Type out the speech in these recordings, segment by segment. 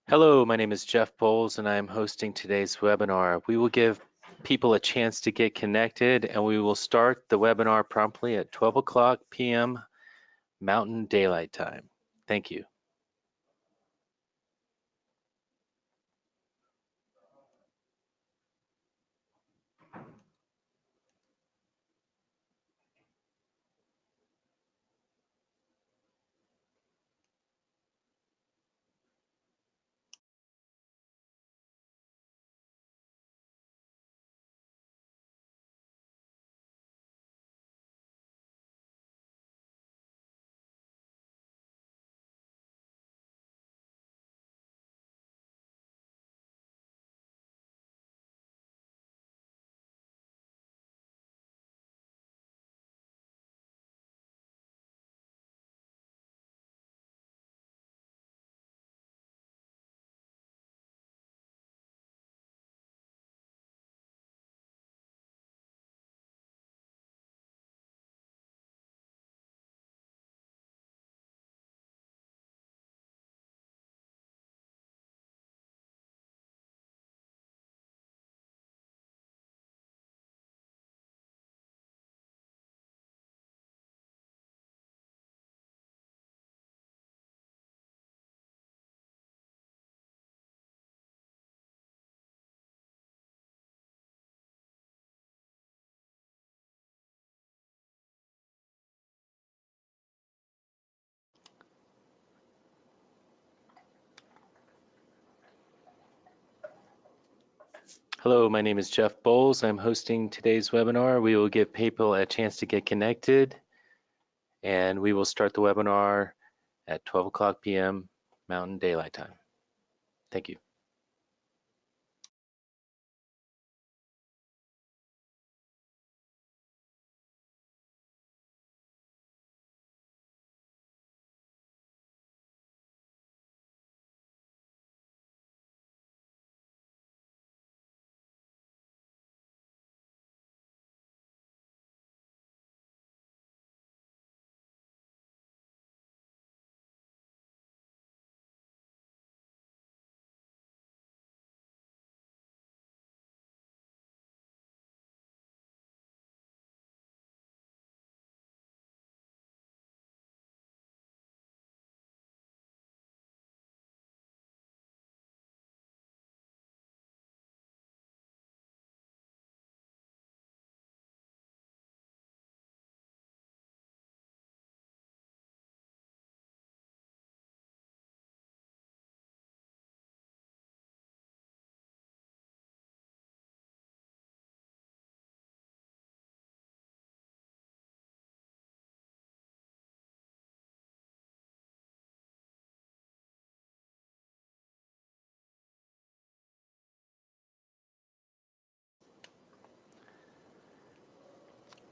Hello, my name is Jeff Bowles and I am hosting today's webinar. We will give people a chance to get connected and we will start the webinar promptly at 12 o'clock p.m. Mountain Daylight Time. Thank you. Hello, my name is Jeff Bowles. I'm hosting today's webinar. We will give people a chance to get connected and we will start the webinar at 12 o'clock p.m. Mountain Daylight Time. Thank you.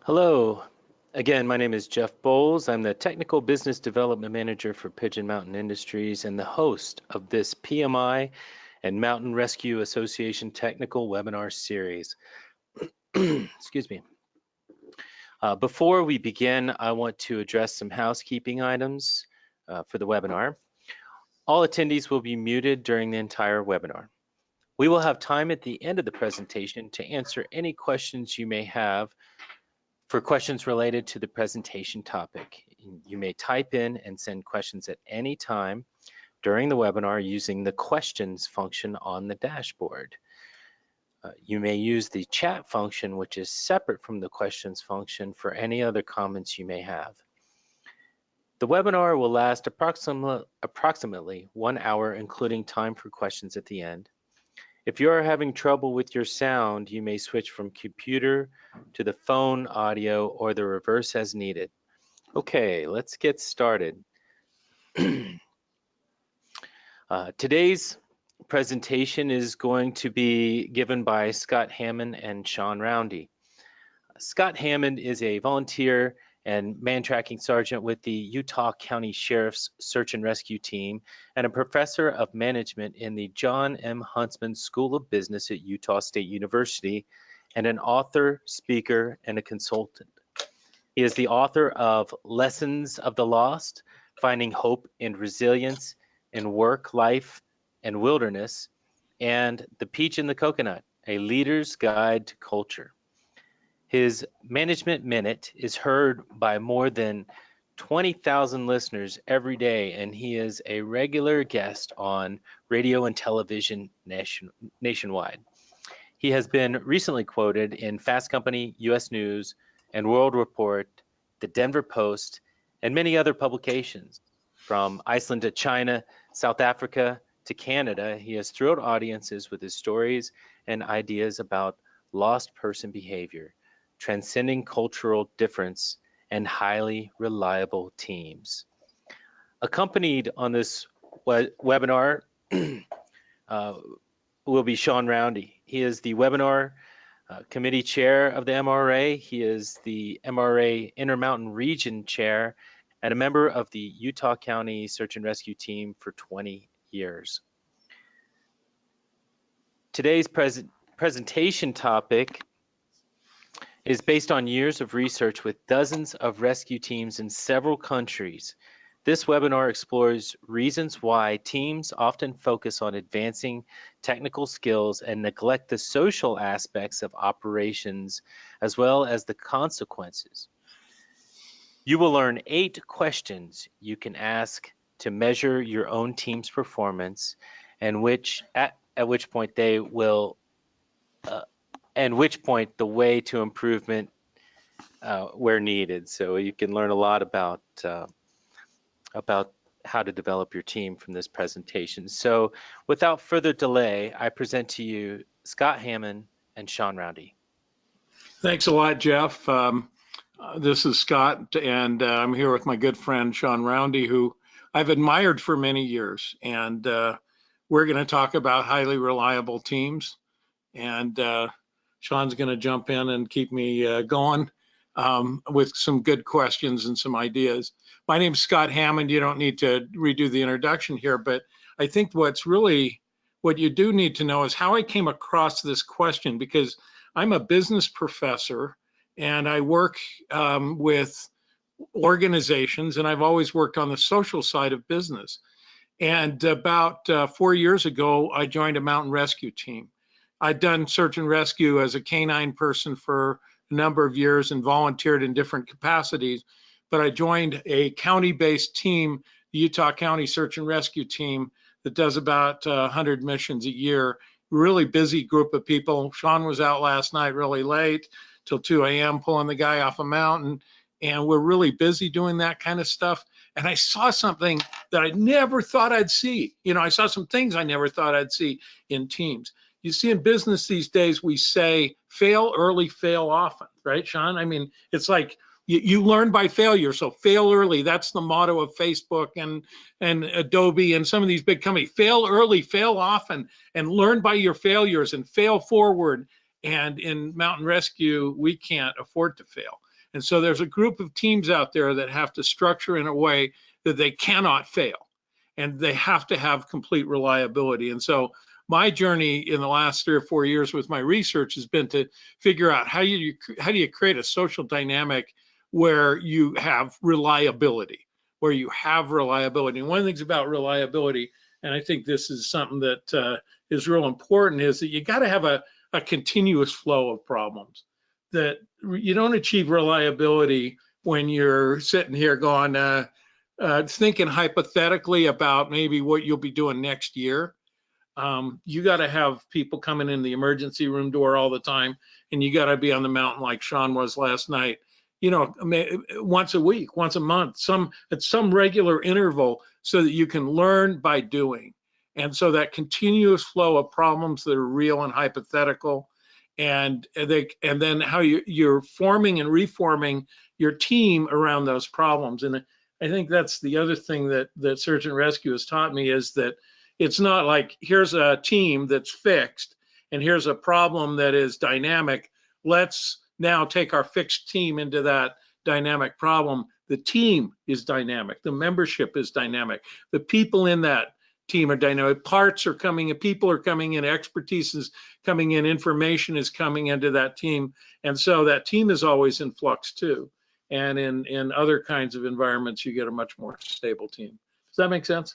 Hello. Again, my name is Jeff Bowles. I'm the Technical Business Development Manager for Pigeon Mountain Industries and the host of this PMI and Mountain Rescue Association Technical Webinar Series. Excuse me. Before we begin, I want to address some housekeeping items for the webinar. All attendees will be muted during the entire webinar. We will have time at the end of the presentation to answer any questions you may have. For questions related to the presentation topic, you may type in and send questions at any time during the webinar using the questions function on the dashboard. You may use the chat function, which is separate from the questions function, for any other comments you may have. The webinar will last approximately 1 hour, including time for questions at the end. If you are having trouble with your sound, you may switch from computer to the phone audio or the reverse as needed. Okay, let's get started. Today's presentation is going to be given by Scott Hammond and Sean Roundy. Scott Hammond is a volunteer and Man Tracking Sargent with the Utah County Sheriff's Search and Rescue Team and a professor of management in the Jon M. Huntsman School of Business at Utah State University and an author, speaker, and a consultant. He is the author of Lessons of the Lost, Finding Hope and Resilience in Work, Life, and Wilderness, and The Peach and the Coconut, A Leader's Guide to Culture. His Management Minute is heard by more than 20,000 listeners every day, and he is a regular guest on radio and television nationwide. He has been recently quoted in Fast Company, U.S. News, and World Report, the Denver Post, and many other publications. From Iceland to China, South Africa to Canada, he has thrilled audiences with his stories and ideas about lost person behavior, transcending cultural difference, and highly reliable teams. Accompanied on this webinar uh, will be Sean Roundy. He is the webinar committee chair of the MRA. He is the MRA Intermountain Region chair and a member of the Utah County Search and Rescue Team for 20 years. Today's presentation topic is based on years of research with dozens of rescue teams in several countries. This webinar explores reasons why teams often focus on advancing technical skills and neglect the social aspects of operations, as well as the consequences. You will learn 8 questions you can ask to measure your own team's performance, and at which point they will and which point the way to improvement where needed. So you can learn a lot about how to develop your team from this presentation. So without further delay, I present to you Scott Hammond and Sean Roundy. Thanks a lot, Jeff. This is Scott, and I'm here with my good friend Sean Roundy, who I've admired for many years. And we're going to talk about highly reliable teams. And Sean's going to jump in and keep me going with some good questions and some ideas. My name's Scott Hammond. You don't need to redo the introduction here, but I think what you do need to know is how I came across this question, because I'm a business professor and I work with organizations, and I've always worked on the social side of business. And about 4 years ago, I joined a mountain rescue team. I'd done search and rescue as a canine person for a number of years and volunteered in different capacities, but I joined a county-based team, the Utah County Search and Rescue Team, that does about 100 missions a year. Really busy group of people. Sean was out last night really late, till 2 a.m. pulling the guy off a mountain, and we're really busy doing that kind of stuff. And I saw something that I never thought I'd see. I saw some things I never thought I'd see in teams. You see, in business these days, we say fail early, fail often, right, Sean? I mean, it's like you learn by failure. So fail early. That's the motto of Facebook and Adobe and some of these big companies. Fail early, fail often, and learn by your failures and fail forward. And in mountain rescue, we can't afford to fail. And so there's a group of teams out there that have to structure in a way that they cannot fail, and they have to have complete reliability. And so my journey in the last 3 or 4 years with my research has been to figure out how do you create a social dynamic where you have reliability, And one of the things about reliability, and I think this is something that is real important, is that you got to have a continuous flow of problems. That you don't achieve reliability when you're sitting here going, thinking hypothetically about maybe what you'll be doing next year. You got to have people coming in the emergency room door all the time, and you got to be on the mountain like Sean was last night, once a week, once a month, at some regular interval, so that you can learn by doing. And so that continuous flow of problems that are real and hypothetical, and then how you're forming and reforming your team around those problems. And I think that's the other thing that search and rescue has taught me, is that it's not like here's a team that's fixed and here's a problem that is dynamic. Let's now take our fixed team into that dynamic problem. The team is dynamic. The membership is dynamic. The people in that team are dynamic. Parts are coming in, people are coming in, expertise is coming in, information is coming into that team. And so that team is always in flux too. And in other kinds of environments, you get a much more stable team. Does that make sense?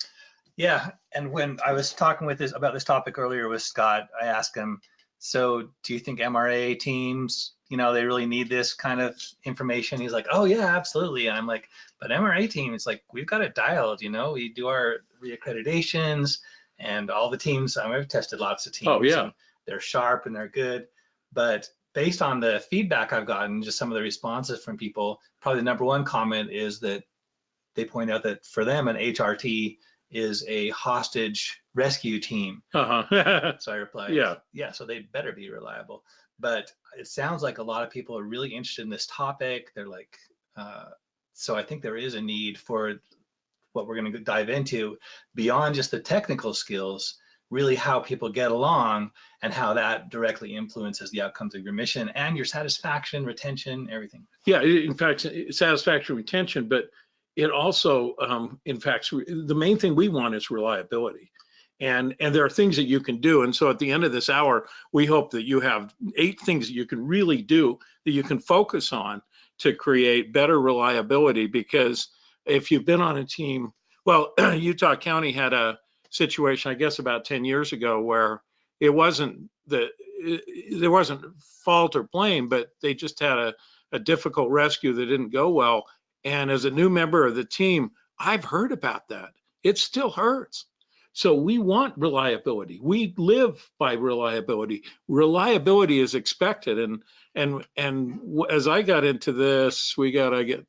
Yeah, and when I was talking about this topic earlier with Scott, I asked him, so do you think MRA teams, they really need this kind of information? He's like, oh yeah, absolutely. And I'm like, but MRA teams, like we've got it dialed, we do our reaccreditations and all the teams. I've tested lots of teams. Oh yeah. And they're sharp and they're good. But based on the feedback I've gotten, just some of the responses from people, probably the number one comment is that they point out that for them, an HRT is a hostage rescue team. Uh-huh. So I replied, yeah, so they better be reliable. But it sounds like a lot of people are really interested in this topic. They're like, so I think there is a need for what we're going to dive into beyond just the technical skills, really how people get along and how that directly influences the outcomes of your mission and your satisfaction, retention, everything. Yeah, in fact, satisfaction, retention, but it also, in fact, the main thing we want is reliability. And there are things that you can do. And so at the end of this hour, we hope that you have 8 things that you can really do, that you can focus on to create better reliability. Because if you've been on a team, well, Utah County had a situation, I guess about 10 years ago, where there wasn't fault or blame, but they just had a difficult rescue that didn't go well. And as a new member of the team, I've heard about that. It still hurts. So we want reliability. We live by reliability. Reliability is expected. And as I got into this, there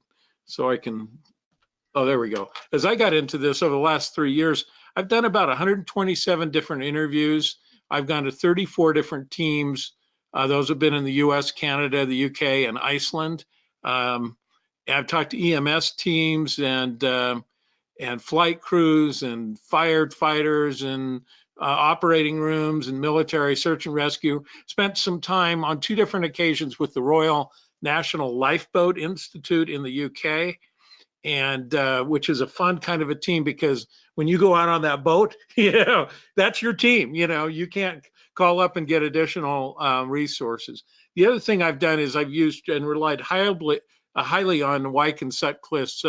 we go. As I got into this over the last 3 years, I've done about 127 different interviews. I've gone to 34 different teams. Those have been in the US, Canada, the UK, and Iceland. I've talked to EMS teams and flight crews and firefighters and operating rooms and military search and rescue. Spent some time on 2 different occasions with the Royal National Lifeboat Institute in the UK, and which is a fun kind of a team, because when you go out on that boat, that's your team. You can't call up and get additional resources. The other thing I've done is I've used and relied highly on Wyke and Sutcliffe's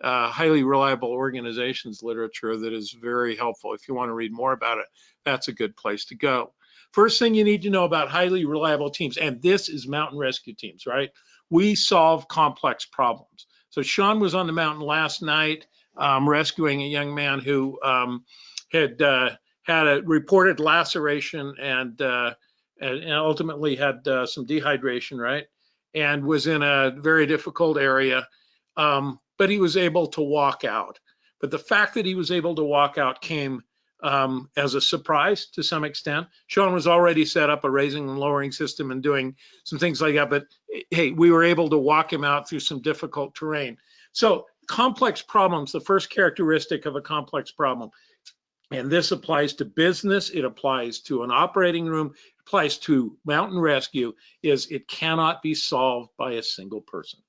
highly reliable organizations literature that is very helpful. If you want to read more about it, that's a good place to go. First thing you need to know about highly reliable teams, and this is mountain rescue teams, right? We solve complex problems. So Sean was on the mountain last night rescuing a young man who had a reported laceration and ultimately had some dehydration, right? And was in a very difficult area. But he was able to walk out. But the fact that he was able to walk out came as a surprise to some extent. Sean was already set up a raising and lowering system and doing some things like that, but hey, we were able to walk him out through some difficult terrain. So complex problems, the first characteristic of a complex problem, and this applies to business, it applies to an operating room, it applies to mountain rescue, is it cannot be solved by a single person.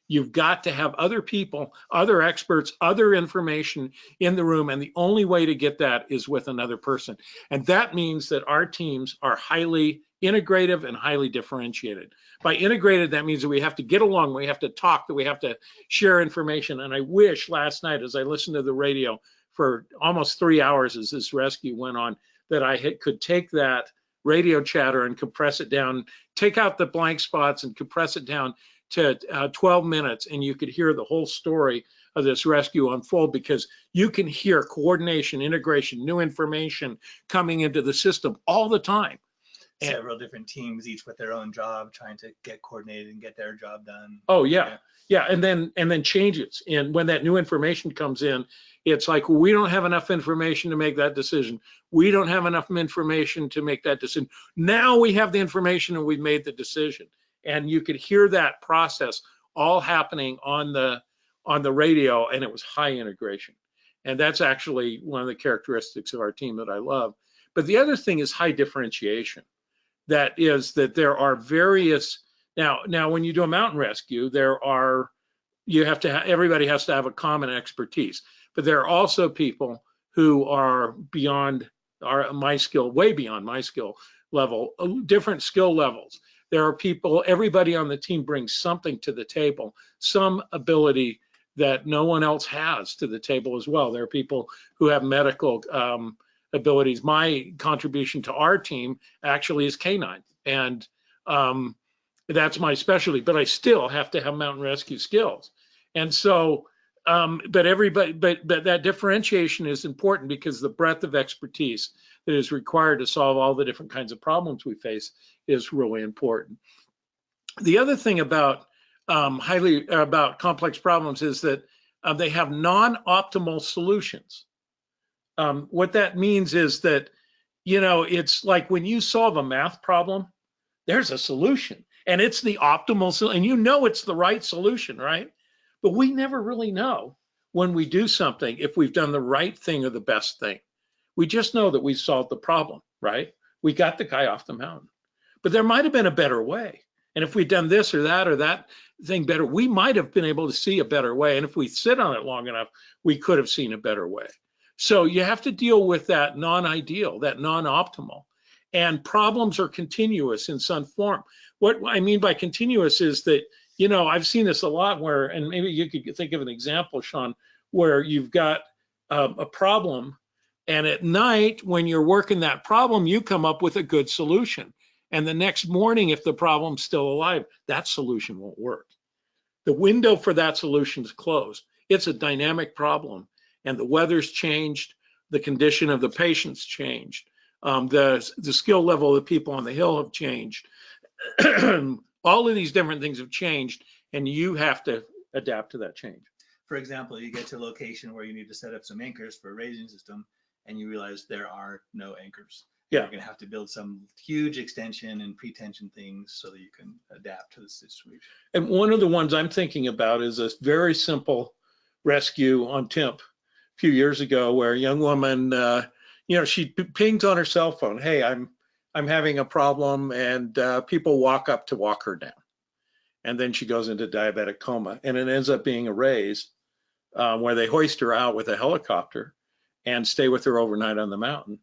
You've got to have other people, other experts, other information in the room, and the only way to get that is with another person. And that means that our teams are highly integrative and highly differentiated. By integrated, that means that we have to get along, we have to talk, that we have to share information. And I wish last night, as I listened to the radio for almost 3 hours as this rescue went on, that I could take that radio chatter and compress it down, take out the blank spots and compress it down to 12 minutes, and you could hear the whole story of this rescue unfold, because you can hear coordination, integration, new information coming into the system all the time. Several different teams, each with their own job, trying to get coordinated and get their job done. Oh yeah. And then changes. And when that new information comes in, it's like, well, we don't have enough information to make that decision. We don't have enough information to make that decision. Now we have the information and we've made the decision. And you could hear that process all happening on the radio, and it was high integration. And that's actually one of the characteristics of our team that I love. But the other thing is high differentiation. That is that there are various, now when you do a mountain rescue, everybody has to have a common expertise. But there are also people who are my skill, way beyond my skill level, different skill levels. There are people, everybody on the team brings something to the table, some ability that no one else has to the table as well. There are people who have medical abilities. My contribution to our team actually is canine, and that's my specialty, but I still have to have mountain rescue skills. And so, but that differentiation is important because the breadth of expertise that is required to solve all the different kinds of problems we face is really important. The other thing about complex problems is that they have non-optimal solutions. What that means is that, it's like when you solve a math problem, there's a solution, and it's the optimal solution, and it's the right solution, right? But we never really know when we do something if we've done the right thing or the best thing. We just know that we solved the problem, right? We got the guy off the mountain. But there might have been a better way. And if we'd done this or that thing better, we might have been able to see a better way. And if we sit on it long enough, we could have seen a better way. So you have to deal with that non-ideal, that non-optimal. And problems are continuous in some form. What I mean by continuous is that, I've seen this a lot where, and maybe you could think of an example, Sean, where you've got a problem, and at night when you're working that problem, you come up with a good solution. And the next morning, if the problem's still alive, that solution won't work. The window for that solution is closed. It's a dynamic problem, and the weather's changed, the condition of the patient's changed, the skill level of the people on the hill have changed. All of these different things have changed, and you have to adapt to that change. For example, you get to a location where you need to set up some anchors for a raising system, and you realize there are no anchors. Yeah. You're going to have to build some huge extension and pretension things so that you can adapt to the situation. And one of the ones I'm thinking about is a very simple rescue on Temp a few years ago, where a young woman, she pings on her cell phone, "Hey, I'm having a problem," and people walk up to walk her down. And then she goes into diabetic coma, and it ends up being a raise where they hoist her out with a helicopter and stay with her overnight on the mountain.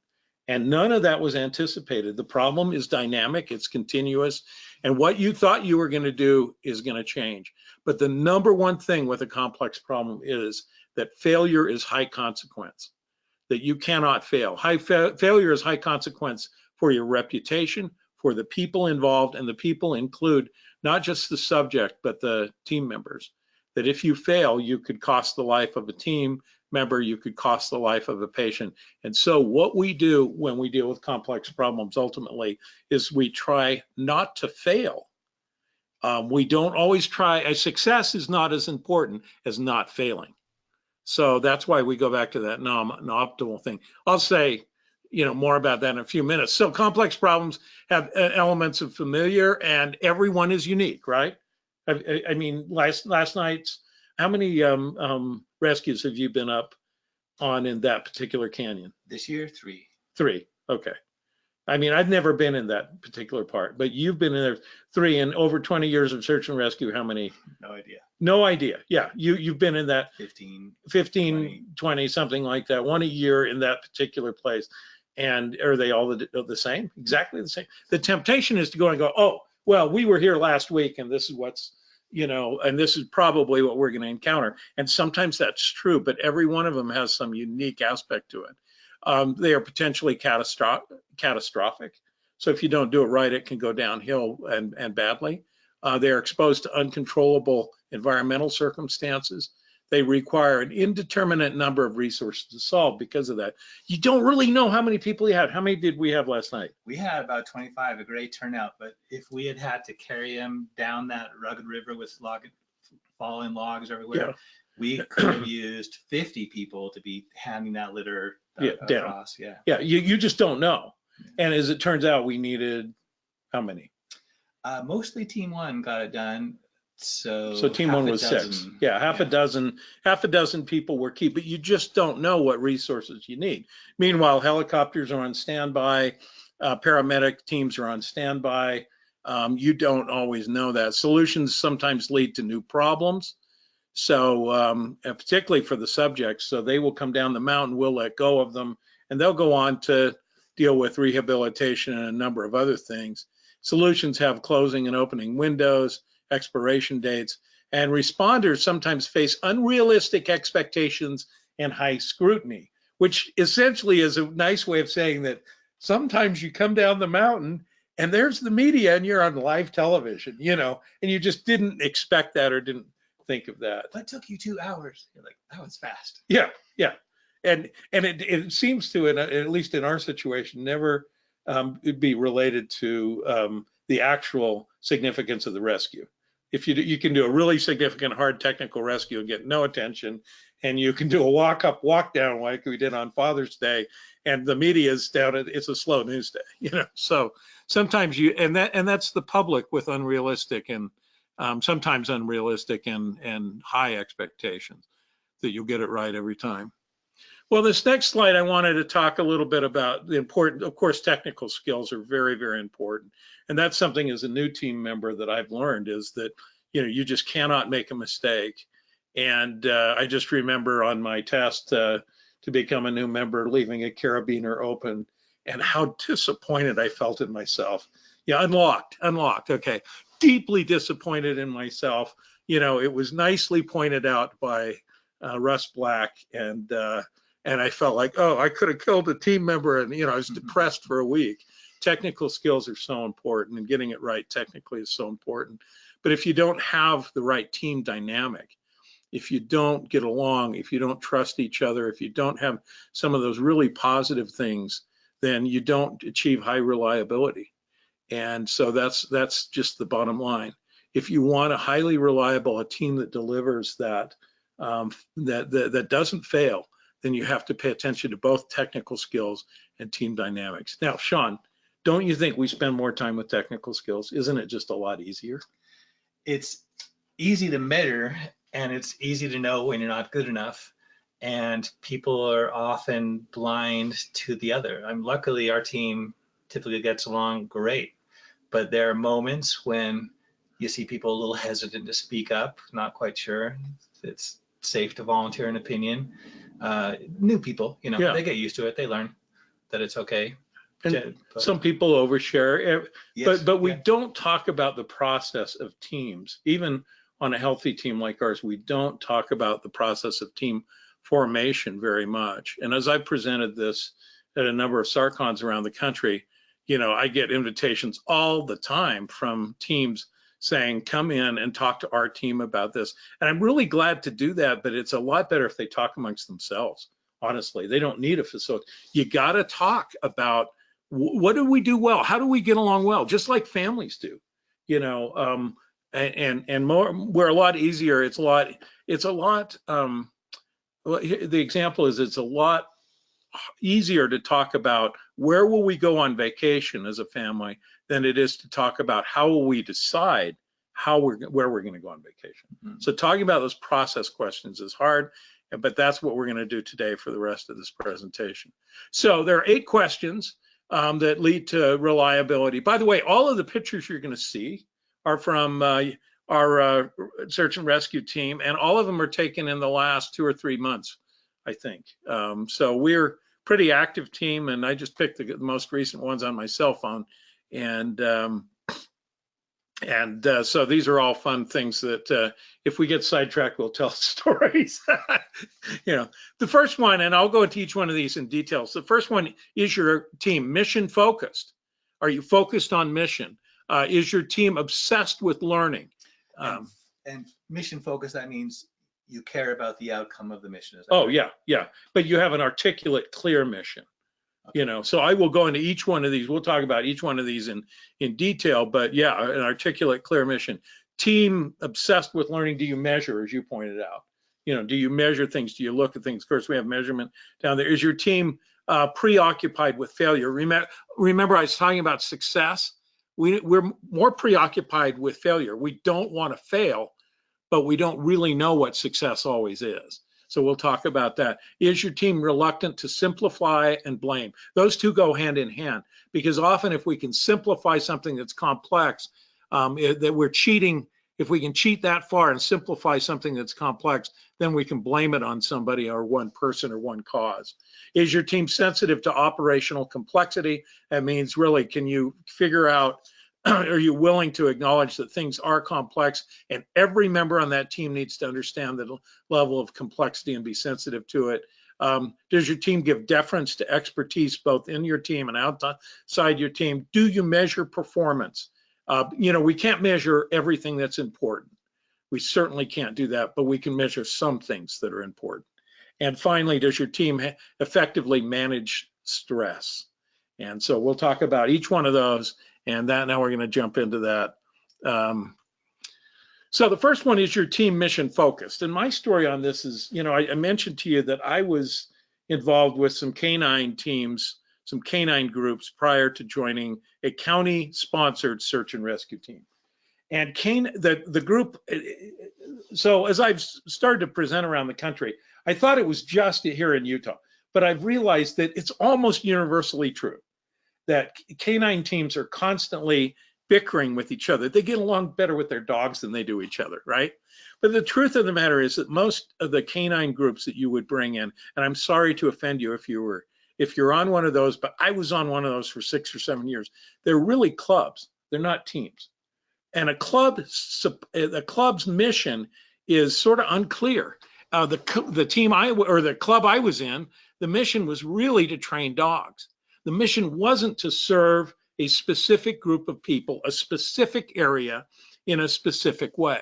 And none of that was anticipated. The problem is dynamic, it's continuous, and what you thought you were going to do is going to change. But the number one thing with a complex problem is that failure is high consequence, that you cannot fail. Failure is high consequence for your reputation, for the people involved, and the people include not just the subject, but the team members. That if you fail, you could cost the life of a team member, you could cost the life of a patient. And so what we do when we deal with complex problems ultimately is we try not to fail. We don't always try. A success is not as important as not failing. So that's why we go back to that non-optimal thing. I'll say, more about that in a few minutes. So complex problems have elements of familiar, and everyone is unique, right? I mean, last night's, how many rescues have you been up on in that particular canyon? This year, 3. 3, okay. I mean, I've never been in that particular part, but you've been in there 3, and over 20 years of search and rescue, how many? No idea. No idea. Yeah, you've been in that 15, 20, something like that, 1 a year in that particular place. And are they all the same? Exactly the same. The temptation is to go and go, oh, well, we were here last week, and this is what's, and this is probably what we're going to encounter. And sometimes that's true, but every one of them has some unique aspect to it. They are potentially catastrophic. So if you don't do it right, it can go downhill and badly. They are exposed to uncontrollable environmental circumstances. They require an indeterminate number of resources to solve because of that. You don't really know how many people you have. How many did we have last night? We had about 25, a great turnout, but if we had to carry them down that rugged river with falling logs everywhere, we could have used 50 people to be handing that litter across. Down. Yeah, you just don't know. And as it turns out, we needed how many? Mostly Team 1 got it done. So Team 1 was 6. Yeah, half a dozen people were key, but you just don't know what resources you need. Meanwhile, helicopters are on standby, paramedic teams are on standby. You don't always know that. Solutions sometimes lead to new problems. So particularly for the subjects, so they will come down the mountain, we'll let go of them, and they'll go on to deal with rehabilitation and a number of other things. Solutions have closing and opening windows, expiration dates, And responders sometimes face unrealistic expectations and high scrutiny, which essentially is a nice way of saying that sometimes you come down the mountain and there's the media and you're on live television, and you just didn't expect that or didn't think of that. That took you 2 hours. You're like, that was fast. Yeah, yeah. And it seems to, at least in our situation, never be related to the actual significance of the rescue. If you can do a really significant hard technical rescue and get no attention, and you can do a walk up, walk down like we did on Father's Day, and the media is down, it's a slow news day, So sometimes that's the public with unrealistic and sometimes unrealistic and high expectations that you'll get it right every time. Well, this next slide, I wanted to talk a little bit about the important, of course, technical skills are very, very important. And that's something as a new team member that I've learned is that, you just cannot make a mistake. And I just remember on my test to become a new member, leaving a carabiner open and how disappointed I felt in myself. Yeah, unlocked, okay. Deeply disappointed in myself. It was nicely pointed out by Russ Black, and I felt like, oh, I could have killed a team member, and I was depressed for a week. Technical skills are so important, and getting it right technically is so important. But if you don't have the right team dynamic, if you don't get along, if you don't trust each other, if you don't have some of those really positive things, then you don't achieve high reliability. And so that's just the bottom line. If you want a highly reliable, a team that delivers that doesn't fail, then you have to pay attention to both technical skills and team dynamics. Now, Sean, don't you think we spend more time with technical skills? Isn't it just a lot easier? It's easy to measure, and it's easy to know when you're not good enough. And people are often blind to the other. Luckily, our team typically gets along great, but there are moments when you see people a little hesitant to speak up, not quite sure if it's safe to volunteer an opinion. New people, Yeah. They get used to it. They learn that it's okay. And some people overshare, Yes, but we don't talk about the process of teams. Even on a healthy team like ours, we don't talk about the process of team formation very much. And as I presented this at a number of SARCONs around the country, I get invitations all the time from teams saying, come in and talk to our team about this. And I'm really glad to do that, but it's a lot better if they talk amongst themselves. Honestly, they don't need a facility. You got to talk about what do we do well? How do we get along well? Just like families do, and more, we're a lot easier. It's a lot, well, the example is it's a lot easier to talk about where will we go on vacation as a family than it is to talk about how will we decide where we're going to go on vacation. Mm-hmm. So talking about those process questions is hard, but that's what we're going to do today for the rest of this presentation. So there are 8 questions that lead to reliability. By the way, all of the pictures you're going to see are from our search and rescue team, and all of them are taken in the last 2 or 3 months, I think. So we're a pretty active team, and I just picked the most recent ones on my cell phone. And so these are all fun things that if we get sidetracked, we'll tell stories. The first one, and I'll go into each one of these in details. The first one, is your team mission focused? Are you focused on mission? Is your team obsessed with learning? And mission focused, that means you care about the outcome of the mission. Oh, right? Yeah. But you have an articulate, clear mission. Okay. So I will go into each one of these. We'll talk about each one of these in detail, but yeah, an articulate, clear mission. Team obsessed with learning. Do you measure, as you pointed out? Do you measure things? Do you look at things? Of course, we have measurement down there. Is your team preoccupied with failure? Remember I was talking about success. We're more preoccupied with failure. We don't want to fail, but we don't really know what success always is. So we'll talk about that. Is your team reluctant to simplify and blame? Those two go hand in hand, because often if we can simplify something that's complex, that we're cheating. If we can cheat that far and simplify something that's complex, then we can blame it on somebody or one person or one cause. Is your team sensitive to operational complexity? That means really, can you figure out are you willing to acknowledge that things are complex and every member on that team needs to understand the level of complexity and be sensitive to it? Does your team give deference to expertise both in your team and outside your team? Do you measure performance? We can't measure everything that's important. We certainly can't do that, but we can measure some things that are important. And finally, does your team effectively manage stress? And so we'll talk about each one of those, and now we're going to jump into that. So the first one is your team mission focused. And my story on this is, I mentioned to you that I was involved with some canine teams, some canine groups prior to joining a county sponsored search and rescue team. And the group, so as I've started to present around the country, I thought it was just here in Utah, but I've realized that it's almost universally true that canine teams are constantly bickering with each other. They get along better with their dogs than they do each other, right? But the truth of the matter is that most of the canine groups that you would bring in, and I'm sorry to offend you if you're on one of those, but I was on one of those for 6 or 7 years. They're really clubs. They're not teams. And the club's mission is sort of unclear. The club I was in, the mission was really to train dogs. The mission wasn't to serve a specific group of people, a specific area in a specific way.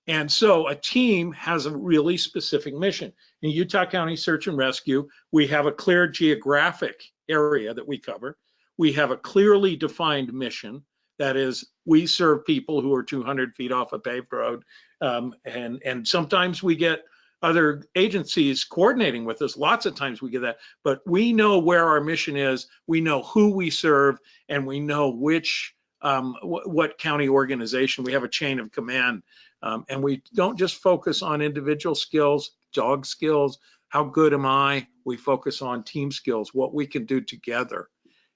And so a team has a really specific mission. In Utah County Search and Rescue, we have a clear geographic area that we cover. We have a clearly defined mission. That is, we serve people who are 200 feet off a paved road. And sometimes we get other agencies coordinating with us. Lots of times we get that, but we know where our mission is, we know who we serve, and we know what county organization. We have a chain of command, and we don't just focus on individual skills, dog skills, how good am I? We focus on team skills, what we can do together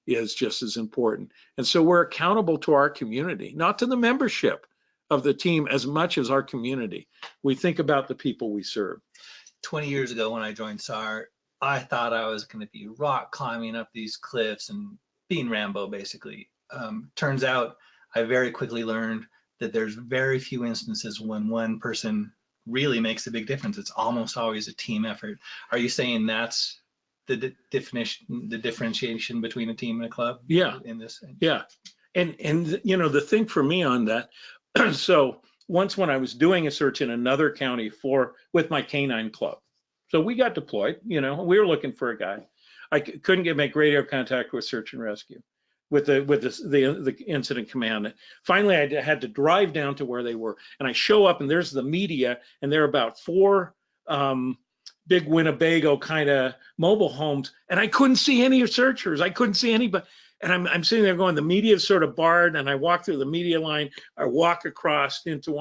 is just as important. And so we're accountable to our community, not to the membership of the team as much as our community. We think about the people we serve. 20 years ago when I joined SAR, I thought I was going to be rock climbing up these cliffs and being Rambo, basically. Turns out I very quickly learned that there's very few instances when one person really makes a big difference. It's almost always a team effort. Are you saying that's the differentiation between a team and a club? Yeah. In this? Yeah. And the thing for me on that, so once when I was doing a search in another county with my canine club, so we got deployed, we were looking for a guy. I couldn't make radio contact with search and rescue, with the incident command. Finally, I had to drive down to where they were, and I show up, and there's the media, and there are about 4 big Winnebago kind of mobile homes, and I couldn't see any searchers. I couldn't see anybody. And I'm sitting there going, the media is sort of barred, and I walk through the media line, I walk across into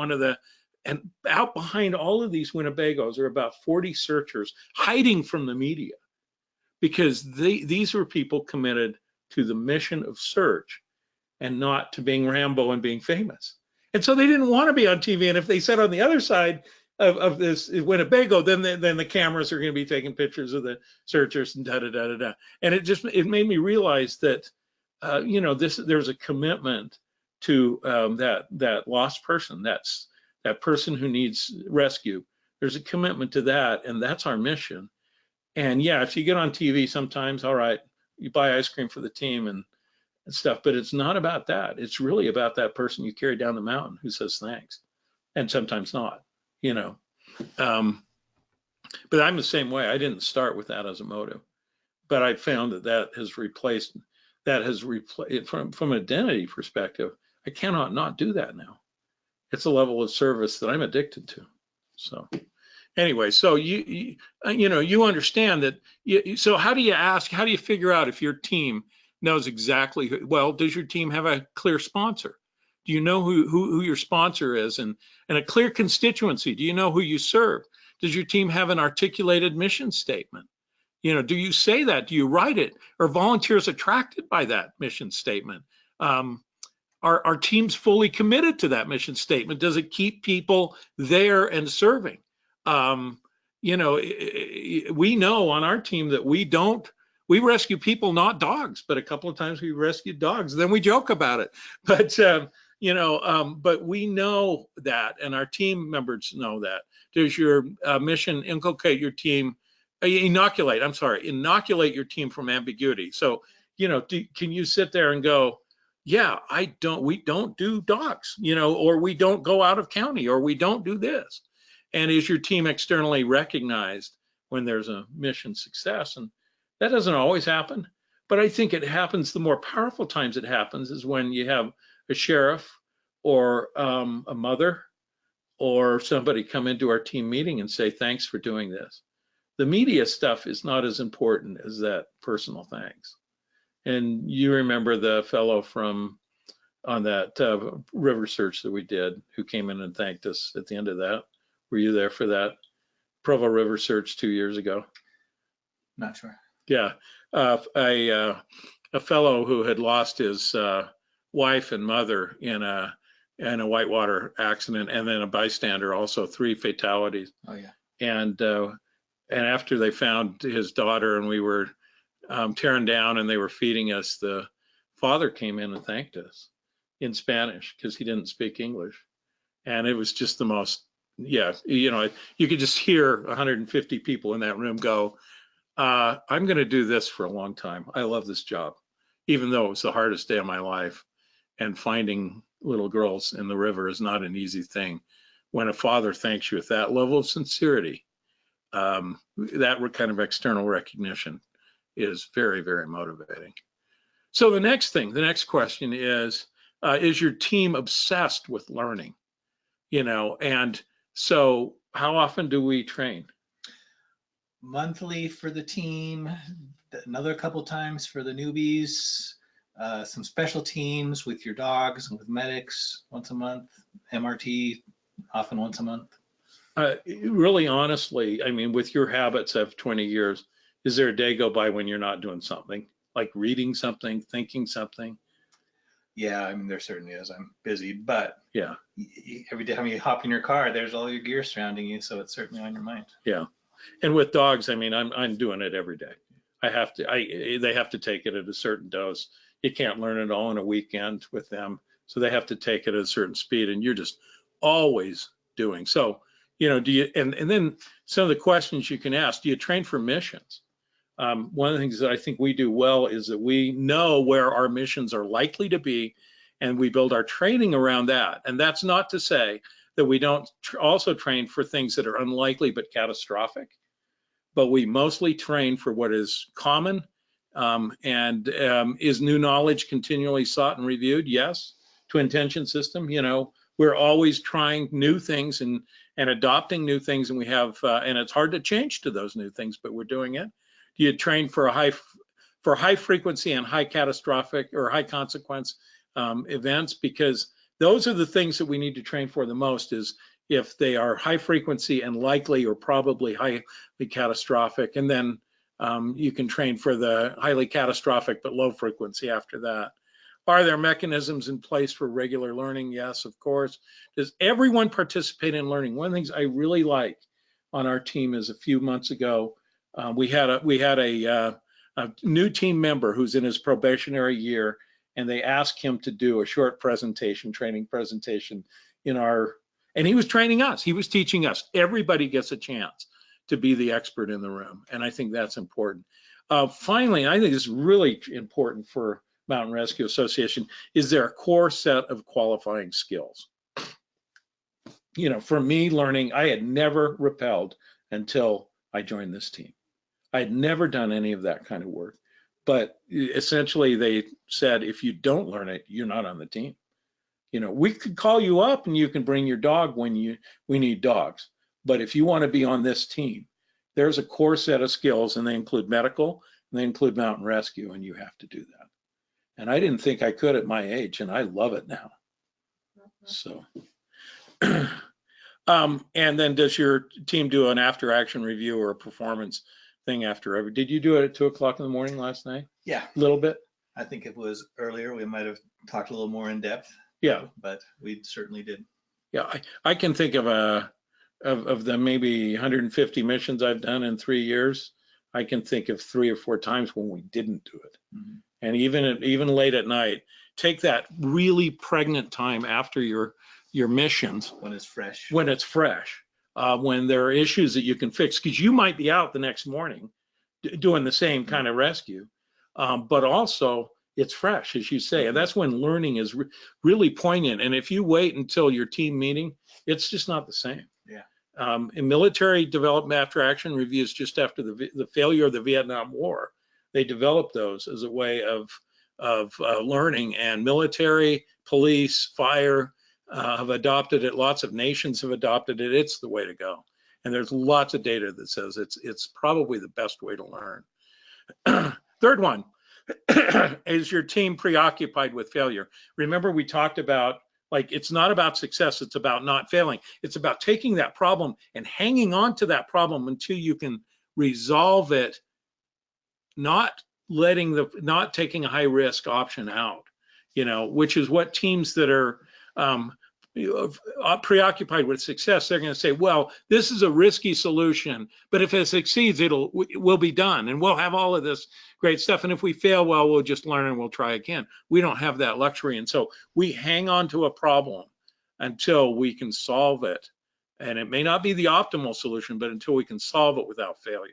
and out behind all of these Winnebagos are about 40 searchers hiding from the media, because these were people committed to the mission of search and not to being Rambo and being famous. And so they didn't want to be on TV. And if they sat on the other side of this Winnebago, then the cameras are going to be taking pictures of the searchers and da-da-da-da-da. And it made me realize that there's a commitment to that lost person. That's that person who needs rescue. There's a commitment to that, and that's our mission. And yeah, if you get on TV sometimes, all right, you buy ice cream for the team and stuff, but it's not about that. It's really about that person you carry down the mountain who says thanks, and sometimes not, But I'm the same way. I didn't start with that as a motive, but I found that has replaced from an identity perspective. I cannot not do that now. It's a level of service that I'm addicted to. So anyway, so you understand that. So how do you figure out if your team knows exactly does your team have a clear sponsor? Do you know who your sponsor is and a clear constituency? Do you know who you serve? Does your team have an articulated mission statement? Do you say that? Do you write it? Are volunteers attracted by that mission statement? Are teams fully committed to that mission statement? Does it keep people there and serving? We know on our team that we don't We rescue people, not dogs, but a couple of times we rescued dogs. Then we joke about it. But, but we know that, and our team members know that. Does your mission inculcate your team, inoculate your team from ambiguity? So, can you sit there and go, yeah, we don't do dogs, or we don't go out of county, or we don't do this. And is your team externally recognized when there's a mission success? And that doesn't always happen, but I think it happens. The more powerful times it happens is when you have a sheriff or a mother or somebody come into our team meeting and say, thanks for doing this. The media stuff is not as important as that personal thanks. And you remember the fellow on that river search that we did who came in and thanked us at the end of that. Were you there for that Provo River search 2 years ago? Not sure. Yeah, a fellow who had lost his wife and mother in a whitewater accident, and then a bystander, also 3 fatalities. Oh yeah. And after they found his daughter and we were tearing down and they were feeding us, the father came in and thanked us in Spanish because he didn't speak English. And it was just the most, you could just hear 150 people in that room go, I'm going to do this for a long time. I love this job, even though it was the hardest day of my life. And finding little girls in the river is not an easy thing. When a father thanks you with that level of sincerity, that kind of external recognition is very, very motivating. So the next question is your team obsessed with learning? And so how often do we train? Monthly for the team, another couple times for the newbies, some special teams with your dogs and with medics once a month, MRT often once a month. Really, honestly, I mean, with your habits of 20 years, is there a day go by when you're not doing something, like reading something, thinking something? Yeah, I mean, there certainly is. I'm busy, but yeah, every time you hop in your car, there's all your gear surrounding you, so it's certainly on your mind. Yeah. And with dogs, I mean, I'm doing it every day. They have to take it at a certain dose. You can't learn it all in a weekend with them. So they have to take it at a certain speed, and you're just always doing. So, do you, and then some of the questions you can ask, do you train for missions? One of the things that I think we do well is that we know where our missions are likely to be, and we build our training around that. And that's not to say that we don't also train for things that are unlikely but catastrophic, but we mostly train for what is common. Is new knowledge continually sought and reviewed? Yes. Twin tension system, we're always trying new things and adopting new things, and we have and it's hard to change to those new things, but we're doing it. Do you train for high frequency and high catastrophic or high consequence events? Because those are the things that we need to train for the most, is if they are high frequency and likely or probably highly catastrophic. And then you can train for the highly catastrophic but low frequency after that. Are there mechanisms in place for regular learning? Yes, of course. Does everyone participate in learning? One of the things I really like on our team is a few months ago, we had a new team member who's in his probationary year, and they asked him to do a short training presentation and he was training us, he was teaching us. Everybody gets a chance to be the expert in the room, and I think that's important. Finally, I think it's really important for Mountain Rescue Association, is there a core set of qualifying skills? For me, learning, I had never rappelled until I joined this team. I had never done any of that kind of work, but essentially they said, if you don't learn it, you're not on the team. We could call you up and you can bring your dog when we need dogs. But if you want to be on this team, there's a core set of skills, and they include medical and they include mountain rescue, and you have to do that. And I didn't think I could at my age, and I love it now. So, and then does your team do an after action review or a performance thing after every? Did you do it at 2 o'clock in the morning last night? Yeah. A little bit? I think it was earlier. We might have talked a little more in depth. Yeah. But we certainly did. Yeah, I can think of the maybe 150 missions I've done in 3 years. I can think of 3 or 4 times when we didn't do it. Mhm. And even late at night, take that really pregnant time after your missions When it's fresh. when it's fresh, when there are issues that you can fix, because you might be out the next morning doing the same kind of rescue, but also it's fresh, as you say, and that's when learning is really poignant. And if you wait until your team meeting, it's just not the same. Yeah. In military development after action reviews, just after the failure of the Vietnam War, they developed those as a way of learning, and military, police, fire have adopted it. Lots of nations have adopted it. It's the way to go. And there's lots of data that says it's probably the best way to learn. Third one, is your team preoccupied with failure? Remember, we talked about, like, it's not about success, it's about not failing. It's about taking that problem and hanging on to that problem until you can resolve it, not taking a high risk option out, which is what teams that are preoccupied with success, they're going to say, well, this is a risky solution, but if it succeeds, we'll be done and we'll have all of this great stuff. And if we fail, well, we'll just learn and we'll try again. We don't have that luxury. And so we hang on to a problem until we can solve it. And it may not be the optimal solution, but until we can solve it without failure.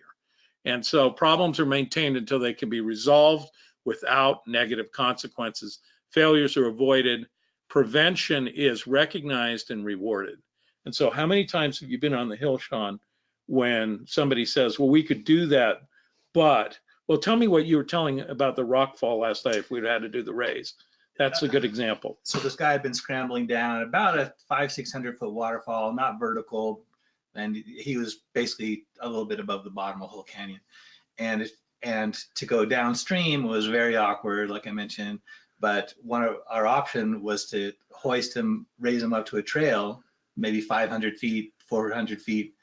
And so problems are maintained until they can be resolved without negative consequences. Failures are avoided. Prevention is recognized and rewarded. And so how many times have you been on the hill, Sean, when somebody says, well, we could do that, but, well, tell me what you were telling about the rock fall last night if we'd had to do the raise. That's a good example. So this guy had been scrambling down about a 500-600 foot waterfall, not vertical, and he was basically a little bit above the bottom of the whole canyon. And to go downstream was very awkward, like I mentioned. But one of our option was to hoist him, raise him up to a trail, maybe 500 feet, 400 feet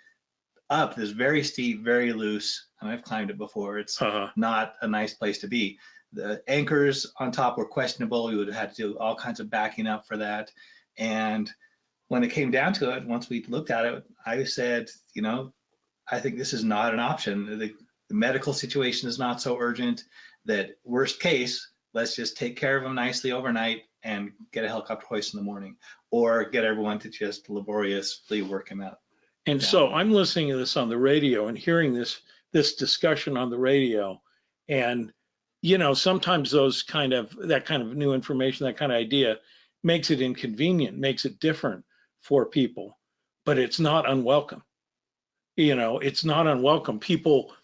up. It's very steep, very loose, and I've climbed it before. It's not a nice place to be. The anchors on top were questionable. We would have had to do all kinds of backing up for that. And when it came down to it, once we looked at it, I said, I think this is not an option. The medical situation is not so urgent that worst case, let's just take care of him nicely overnight and get a helicopter hoist in the morning, or get everyone to just laboriously work him out. And so I'm listening to this on the radio and hearing this discussion on the radio, and sometimes that kind of new information, that kind of idea makes it inconvenient, makes it different for people, but it's not unwelcome. It's not unwelcome. People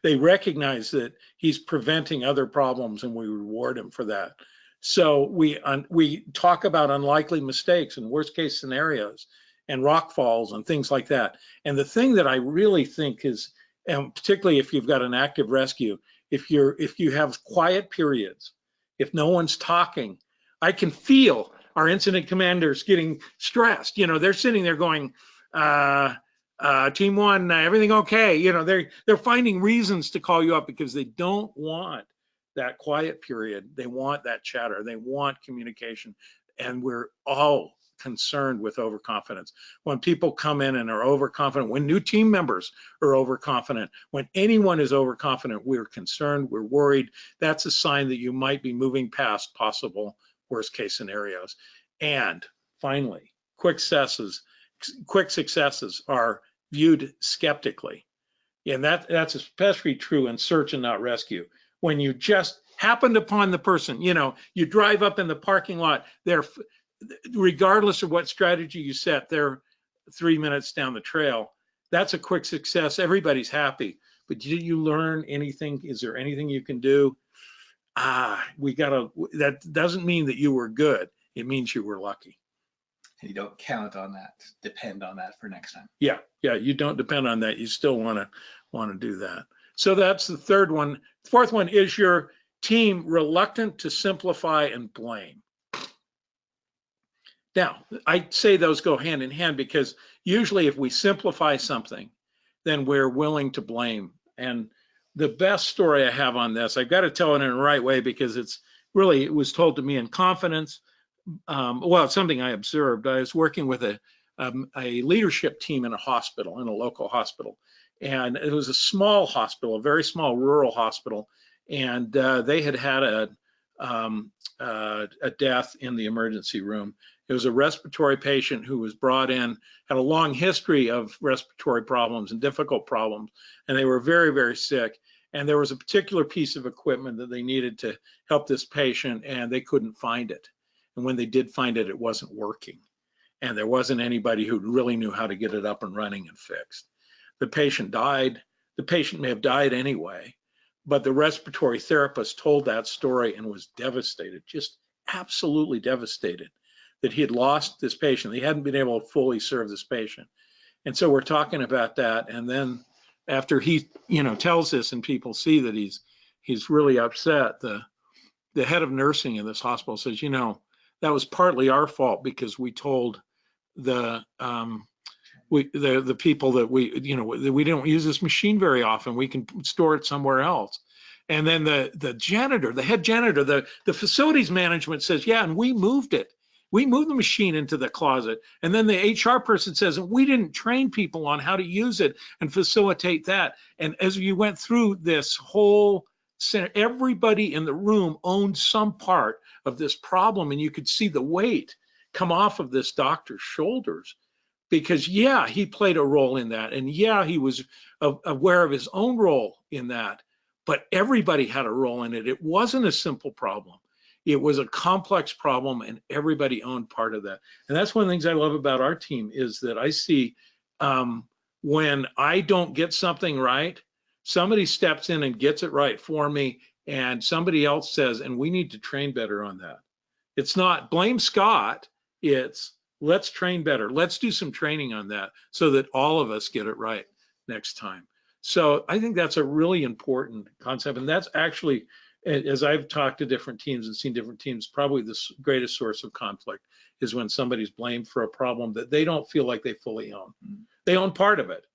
they recognize that he's preventing other problems, and we reward him for that. So we talk about unlikely mistakes and worst case scenarios and rock falls and things like that. And the thing that I really think is, and particularly if you've got an active rescue, if you have quiet periods, if no one's talking, I can feel our incident commanders getting stressed. They're sitting there going, team one, everything okay? They're finding reasons to call you up because they don't want that quiet period. They want that chatter. They want communication. And we're all concerned with overconfidence. When people come in and are overconfident, when new team members are overconfident, when anyone is overconfident, we're concerned, we're worried. That's a sign that you might be moving past possible worst case scenarios. And finally, quick successes are viewed skeptically. And that's especially true in search and not rescue. When you just happened upon the person, you drive up in the parking lot, regardless of what strategy you set, they're 3 minutes down the trail. That's a quick success. Everybody's happy. But did you learn anything? Is there anything you can do? That doesn't mean that you were good. It means you were lucky. And you don't count on that, depend on that for next time. Yeah, you don't depend on that. You still want to do that. So that's the third one. The fourth one is your team reluctant to simplify and blame. Now, I say those go hand in hand because usually if we simplify something, then we're willing to blame. And the best story I have on this, I've got to tell it in the right way because it was told to me in confidence. Well, it's something I observed. I was working with a a leadership team in a hospital, in a local hospital. And it was a small hospital, a very small rural hospital. And they had had a death in the emergency room. It was a respiratory patient who was brought in, had a long history of respiratory problems and difficult problems, and they were very, very sick. And there was a particular piece of equipment that they needed to help this patient, and they couldn't find it. And when they did find it, it wasn't working. And there wasn't anybody who really knew how to get it up and running and fixed. The patient died. The patient may have died anyway, but the respiratory therapist told that story and was devastated, just absolutely devastated that he had lost this patient. He hadn't been able to fully serve this patient. And so we're talking about that. And then after he, tells this and people see that he's really upset, the head of nursing in this hospital says, that was partly our fault because we told the people that we don't use this machine very often. We can store it somewhere else. And then the janitor, the head janitor, the facilities management says, yeah, and we moved it. We moved the machine into the closet. And then the HR person says, we didn't train people on how to use it and facilitate that. And as you went through this whole center, everybody in the room owned some part of this problem, and you could see the weight come off of this doctor's shoulders. Because yeah, he played a role in that. And yeah, he was aware of his own role in that, but everybody had a role in it. It wasn't a simple problem. It was a complex problem, and everybody owned part of that. And that's one of the things I love about our team is that I see when I don't get something right, somebody steps in and gets it right for me, and somebody else says, and we need to train better on that. It's not blame Scott, it's let's train better. Let's do some training on that so that all of us get it right next time. So I think that's a really important concept. And that's actually, as I've talked to different teams and seen different teams, probably the greatest source of conflict is when somebody's blamed for a problem that they don't feel like they fully own. They own part of it,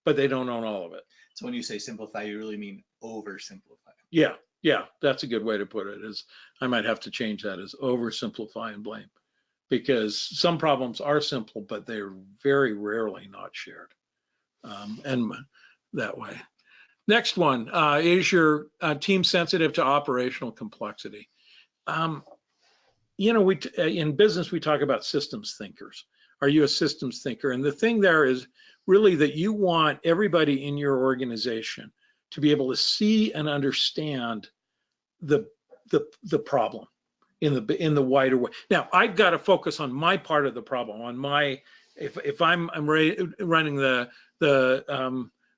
but they don't own all of it. So when you say simplify, you really mean oversimplify. Yeah, that's a good way to put it. Is I might have to change that as oversimplify and blame. Because some problems are simple, but they're very rarely not shared. And that way. Next one, is your team sensitive to operational complexity? In business, we talk about systems thinkers. Are you a systems thinker? And the thing there is really that you want everybody in your organization to be able to see and understand the problem in the wider way. Now, I've got to focus on my part of the problem, on my, if I'm running the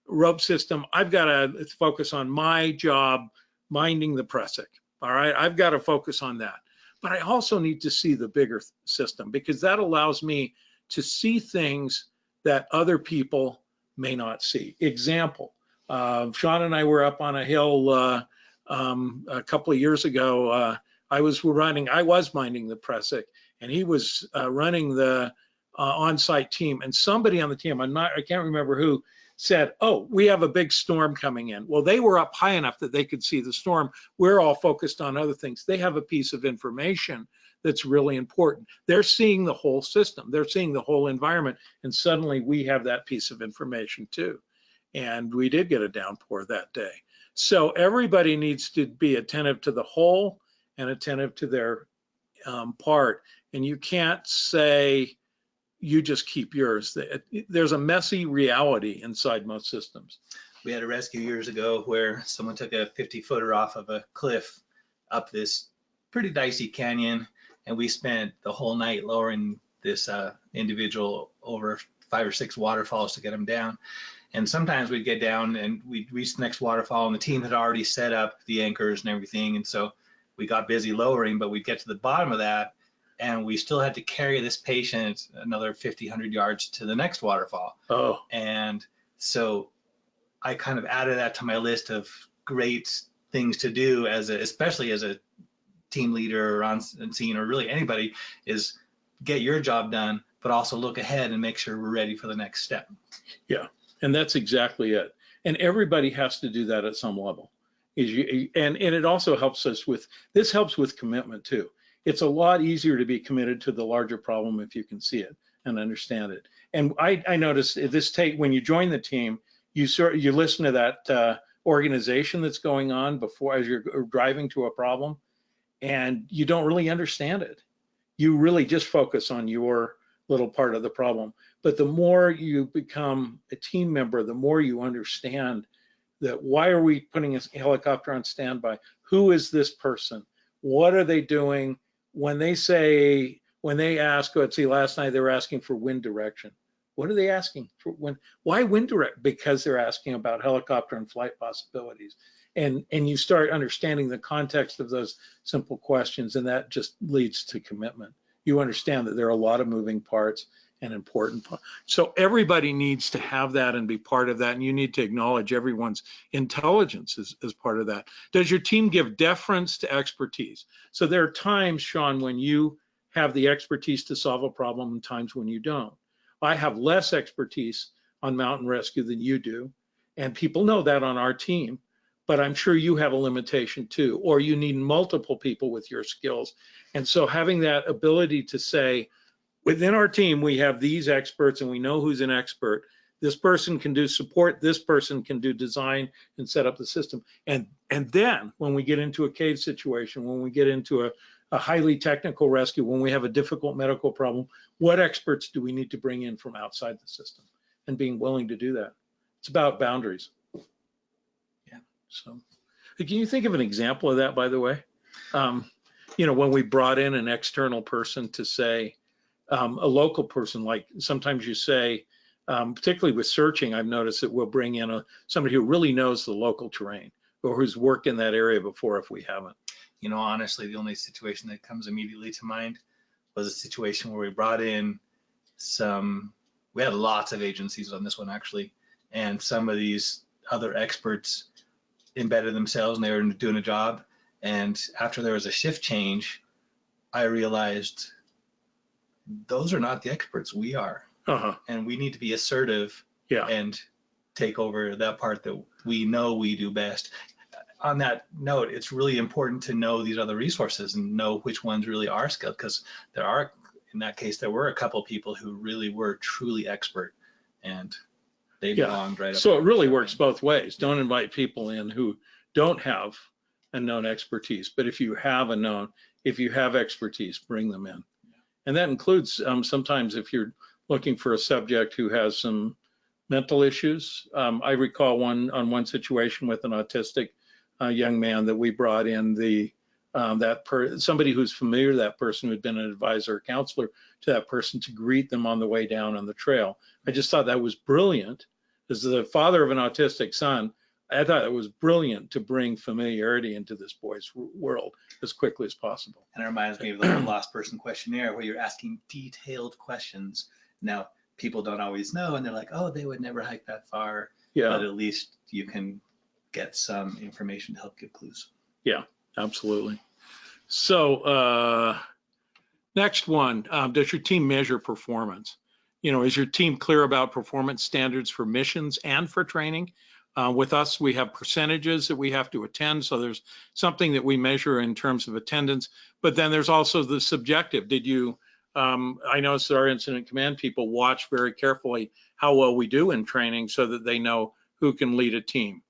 rope system, I've got to focus on my job, minding the PREOCCUPIED. All right, I've got to focus on that. But I also need to see the bigger system, because that allows me to see things that other people may not see. Example, Sean and I were up on a hill a couple of years ago. I was minding the PREOCCUPIED, and he was running the on-site team. And somebody on the team, I can't remember who, said, "Oh, we have a big storm coming in." Well, they were up high enough that they could see the storm. We're all focused on other things. They have a piece of information that's really important. They're seeing the whole system. They're seeing the whole environment, and suddenly we have that piece of information too. And we did get a downpour that day. So everybody needs to be attentive to the whole and attentive to their part. And you can't say you just keep yours. There's a messy reality inside most systems. We had a rescue years ago where someone took a 50-footer off of a cliff up this pretty dicey canyon, and we spent the whole night lowering this individual over 5 or 6 waterfalls to get him down. And sometimes we'd get down and we'd reach the next waterfall, and the team had already set up the anchors and everything. And so we got busy lowering, but we'd get to the bottom of that, and we still had to carry this patient another 50, 100 yards to the next waterfall. Oh. And so I kind of added that to my list of great things to do especially as a team leader or on scene, or really anybody, is get your job done, but also look ahead and make sure we're ready for the next step. Yeah, and that's exactly it. And everybody has to do that at some level. And it also helps us with, this helps with commitment too. It's a lot easier to be committed to the larger problem if you can see it. and understand it. And I noticed this take when you join the team, you listen to that organization that's going on before as you're driving to a problem, and you don't really understand it. You really just focus on your little part of the problem. But the more you become a team member, the more you understand that why are we putting a helicopter on standby? Who is this person? What are they doing? When they ask, let's see, last night they were asking for wind direction. What are they asking for? Why wind direct? Because they're asking about helicopter and flight possibilities. And you start understanding the context of those simple questions, and that just leads to commitment. You understand that there are a lot of moving parts and important parts. So everybody needs to have that and be part of that, and you need to acknowledge everyone's intelligence as part of that. Does your team give deference to expertise? So there are times, Sean, when you have the expertise to solve a problem and times when you don't. I have less expertise on mountain rescue than you do, and people know that on our team, but I'm sure you have a limitation too, or you need multiple people with your skills. And so having that ability to say, within our team, we have these experts and we know who's an expert. This person can do support, this person can do design and set up the system. And then when we get into a cave situation, when we get into a highly technical rescue, when we have a difficult medical problem, what experts do we need to bring in from outside the system? And being willing to do that. It's about boundaries. Yeah. So, can you think of an example of that, by the way? When we brought in an external person to say, a local person, like sometimes you say, particularly with searching, I've noticed that we'll bring in somebody who really knows the local terrain or who's worked in that area before if we haven't. Honestly, the only situation that comes immediately to mind was a situation where we brought in we had lots of agencies on this one actually, and some of these other experts embedded themselves and they were doing a job. And after there was a shift change, I realized those are not the experts, we are. And we need to be assertive and take over that part that we know we do best. On that note, it's really important to know these other resources and know which ones really are skilled, because in that case, there were a couple people who really were truly expert and they belonged right up. So it really works both ways. Don't invite people in who don't have a known expertise, but if you have expertise, bring them in. And that includes sometimes if you're looking for a subject who has some mental issues. I recall one situation with an autistic young man that we brought in somebody who's familiar to that person, who'd been an advisor or counselor to that person, to greet them on the way down on the trail. I just thought that was brilliant. As the father of an autistic son, I thought it was brilliant to bring familiarity into this boy's world as quickly as possible. And it reminds me of the lost person questionnaire where you're asking detailed questions. Now, people don't always know and they're like, oh, they would never hike that far. Yeah. But at least you can get some information to help give clues. Yeah, absolutely. So next one, does your team measure performance? Is your team clear about performance standards for missions and for training? With us, we have percentages that we have to attend. So there's something that we measure in terms of attendance, but then there's also the subjective. I noticed that our incident command people watch very carefully how well we do in training so that they know who can lead a team,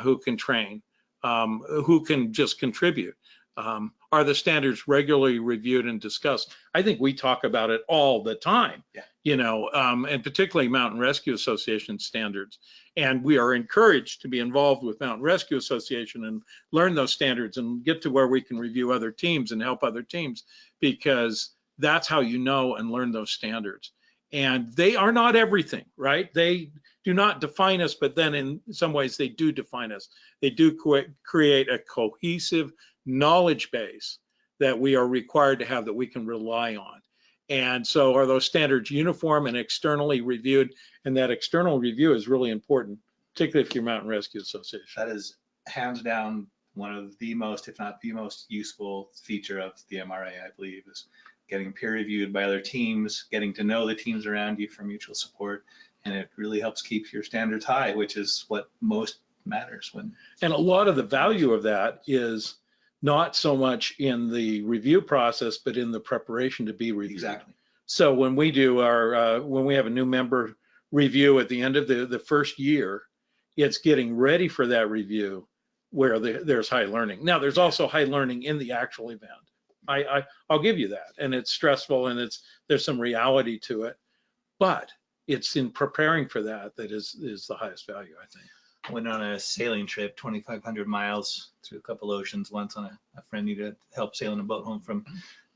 who can train, who can just contribute. Are the standards regularly reviewed and discussed? I think we talk about it all the time, and particularly Mountain Rescue Association standards. And we are encouraged to be involved with Mountain Rescue Association and learn those standards and get to where we can review other teams and help other teams, because that's how you know and learn those standards. And they are not everything, right? They do not define us, but then in some ways they do define us. They do create a cohesive knowledge base that we are required to have, that we can rely on. And so are those standards uniform and externally reviewed? And that external review is really important, particularly if you're Mountain Rescue Association. That is hands down one of the most, if not the most useful feature of the MRA, I believe, is getting peer reviewed by other teams, getting to know the teams around you for mutual support. And it really helps keep your standards high, which is what most matters when. And a lot of the value of that is not so much in the review process, but in the preparation to be reviewed. Exactly. So when we do when we have a new member review at the end of the first year, it's getting ready for that review where there's high learning. Now, there's also high learning in the actual event. I'll give you that, and it's stressful, and there's some reality to it, but it's in preparing for that is the highest value, I think. I went on a sailing trip, 2,500 miles through a couple oceans once on a friend needed help sailing a boat home from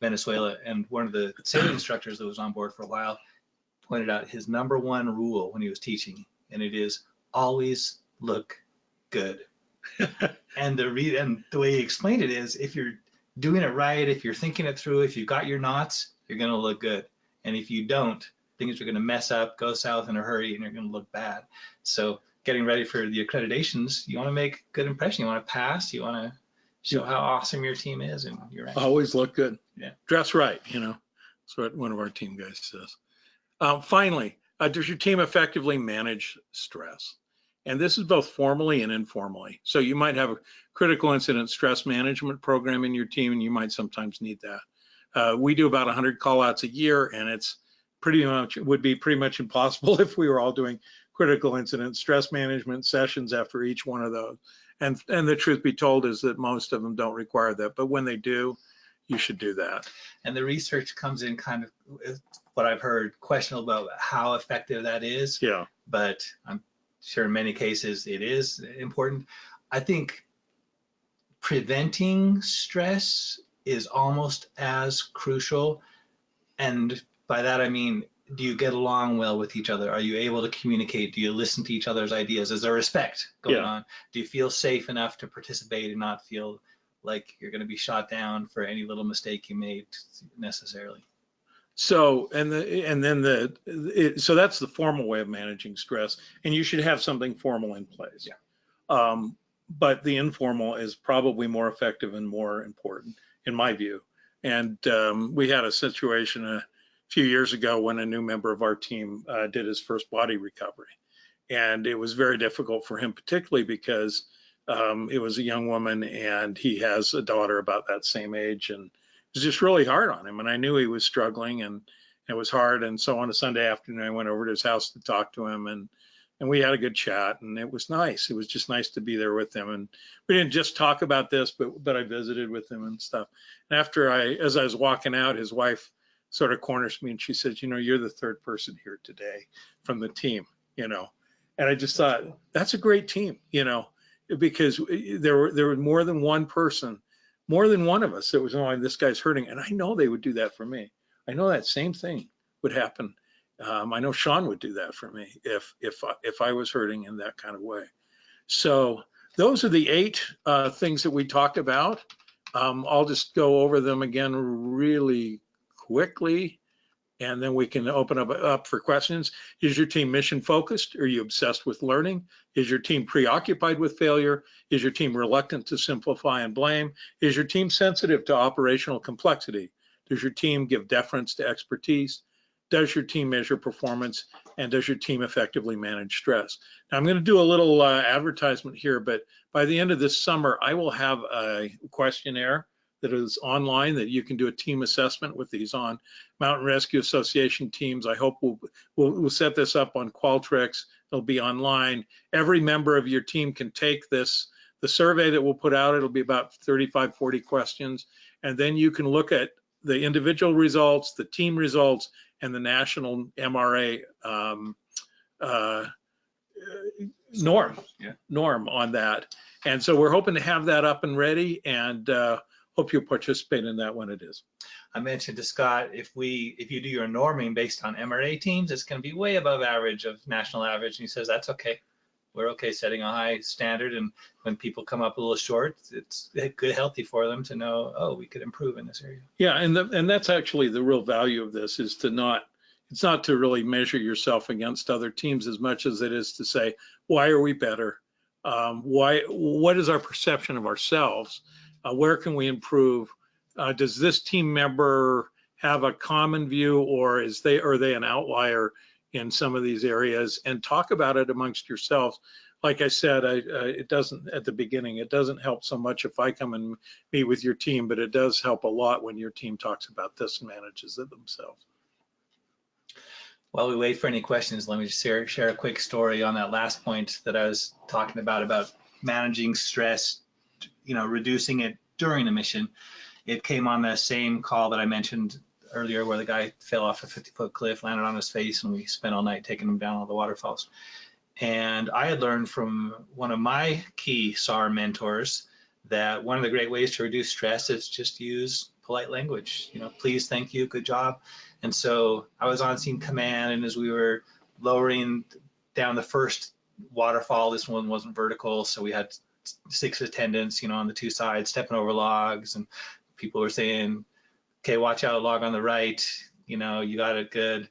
Venezuela. And one of the sailing instructors that was on board for a while pointed out his number one rule when he was teaching, and it is always look good. And the way he explained it is, if you're doing it right, if you're thinking it through, if you've got your knots, you're going to look good. And if you don't, things are going to mess up, go south in a hurry, and you're going to look bad. So getting ready for the accreditations, you want to make a good impression. You want to pass. You want to show how awesome your team is, and you're right. Always look good. Yeah. Dress right, That's what one of our team guys says. Finally, does your team effectively manage stress? And this is both formally and informally. So you might have a critical incident stress management program in your team, and you might sometimes need that. We do about 100 call outs a year, and would be pretty much impossible if we were all doing critical incident stress management sessions after each one of those. And the truth be told is that most of them don't require that, but when they do, you should do that. And the research comes in kind of what I've heard questionable about how effective that is. Yeah. But I'm sure in many cases it is important. I think preventing stress is almost as crucial. And by that I mean, do you get along well with each other? Are you able to communicate? Do you listen to each other's ideas? Is there respect going on? Do you feel safe enough to participate and not feel like you're going to be shot down for any little mistake you made necessarily? So, so that's the formal way of managing stress, and you should have something formal in place. Yeah. But the informal is probably more effective and more important, in my view. And we had a situation a few years ago when a new member of our team did his first body recovery. And it was very difficult for him, particularly because it was a young woman and he has a daughter about that same age, and it was just really hard on him. And I knew he was struggling and it was hard. And so on a Sunday afternoon, I went over to his house to talk to him, and we had a good chat, and it was nice. It was just nice to be there with him. And we didn't just talk about this, but I visited with him and stuff. And as I was walking out, his wife sort of corners me and she says, you're the third person here today from the team, And I just thought, that's a great team, because there were more than one person, more than one of us that was, oh, this guy's hurting. And I know they would do that for me. I know that same thing would happen. I know Sean would do that for me if I was hurting in that kind of way. So those are the 8 things that we talked about. I'll just go over them again really quickly, and then we can open up for questions. Is your team mission focused? Are you obsessed with learning? Is your team preoccupied with failure? Is your team reluctant to simplify and blame? Is your team sensitive to operational complexity? Does your team give deference to expertise? Does your team measure performance? And does your team effectively manage stress? Now, I'm going to do a little advertisement here, but by the end of this summer, I will have a questionnaire that is online that you can do a team assessment with these on Mountain Rescue Association teams. I hope we'll set this up on Qualtrics. It'll be online. Every member of your team can take this. The survey that we'll put out, it'll be about 35, 40 questions. And then you can look at the individual results, the team results, and the national MRA norm on that. And so we're hoping to have that up and ready, and hope you'll participate in that when it is. I mentioned to Scott, if you do your norming based on MRA teams, it's going to be way above average of national average. And he says, that's okay. We're okay setting a high standard. And when people come up a little short, it's good, healthy for them to know, oh, we could improve in this area. Yeah, and that's actually the real value of this, is it's not to really measure yourself against other teams as much as it is to say, why are we better? What is our perception of ourselves? Where can we improve? Does this team member have a common view, or are they an outlier in some of these areas? And talk about it amongst yourselves. Like I said, it doesn't, at the beginning, it doesn't help so much if I come and meet with your team, but it does help a lot when your team talks about this and manages it themselves. While we wait for any questions, let me just share a quick story on that last point that I was talking about managing stress, reducing it during a mission. It came on the same call that I mentioned earlier where the guy fell off a 50-foot cliff, landed on his face, and we spent all night taking him down all the waterfalls. And I had learned from one of my key SAR mentors that one of the great ways to reduce stress is just use polite language. Please, thank you, good job. And so I was on scene command, and as we were lowering down the first waterfall, this one wasn't vertical, so we had 6 attendants, on the 2 sides, stepping over logs, and people were saying, okay, watch out, log on the right, you got it good.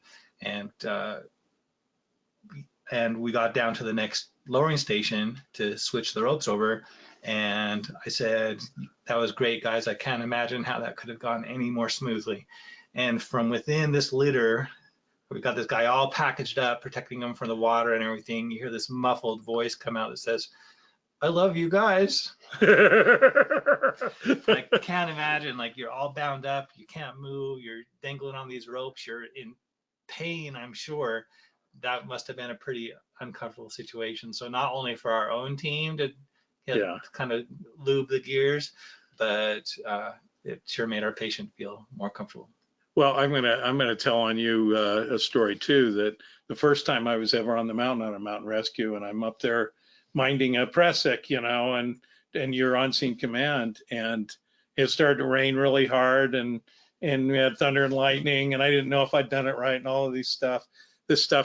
And we got down to the next lowering station to switch the ropes over. And I said, that was great, guys. I can't imagine how that could have gone any more smoothly. And from within this litter, we've got this guy all packaged up, protecting him from the water and everything. You hear this muffled voice come out that says, I love you guys. I can't imagine, like, you're all bound up, you can't move, you're dangling on these ropes, you're in pain, I'm sure. That must have been a pretty uncomfortable situation. So not only for our own team to kind of lube the gears, but it sure made our patient feel more comfortable. Well, I'm gonna tell on you a story too. That the first time I was ever on the mountain on a mountain rescue, and I'm up there minding a PREOCCUPIED, and you're on scene command, and it started to rain really hard, and we had thunder and lightning, and I didn't know if I'd done it right, and all of this stuff,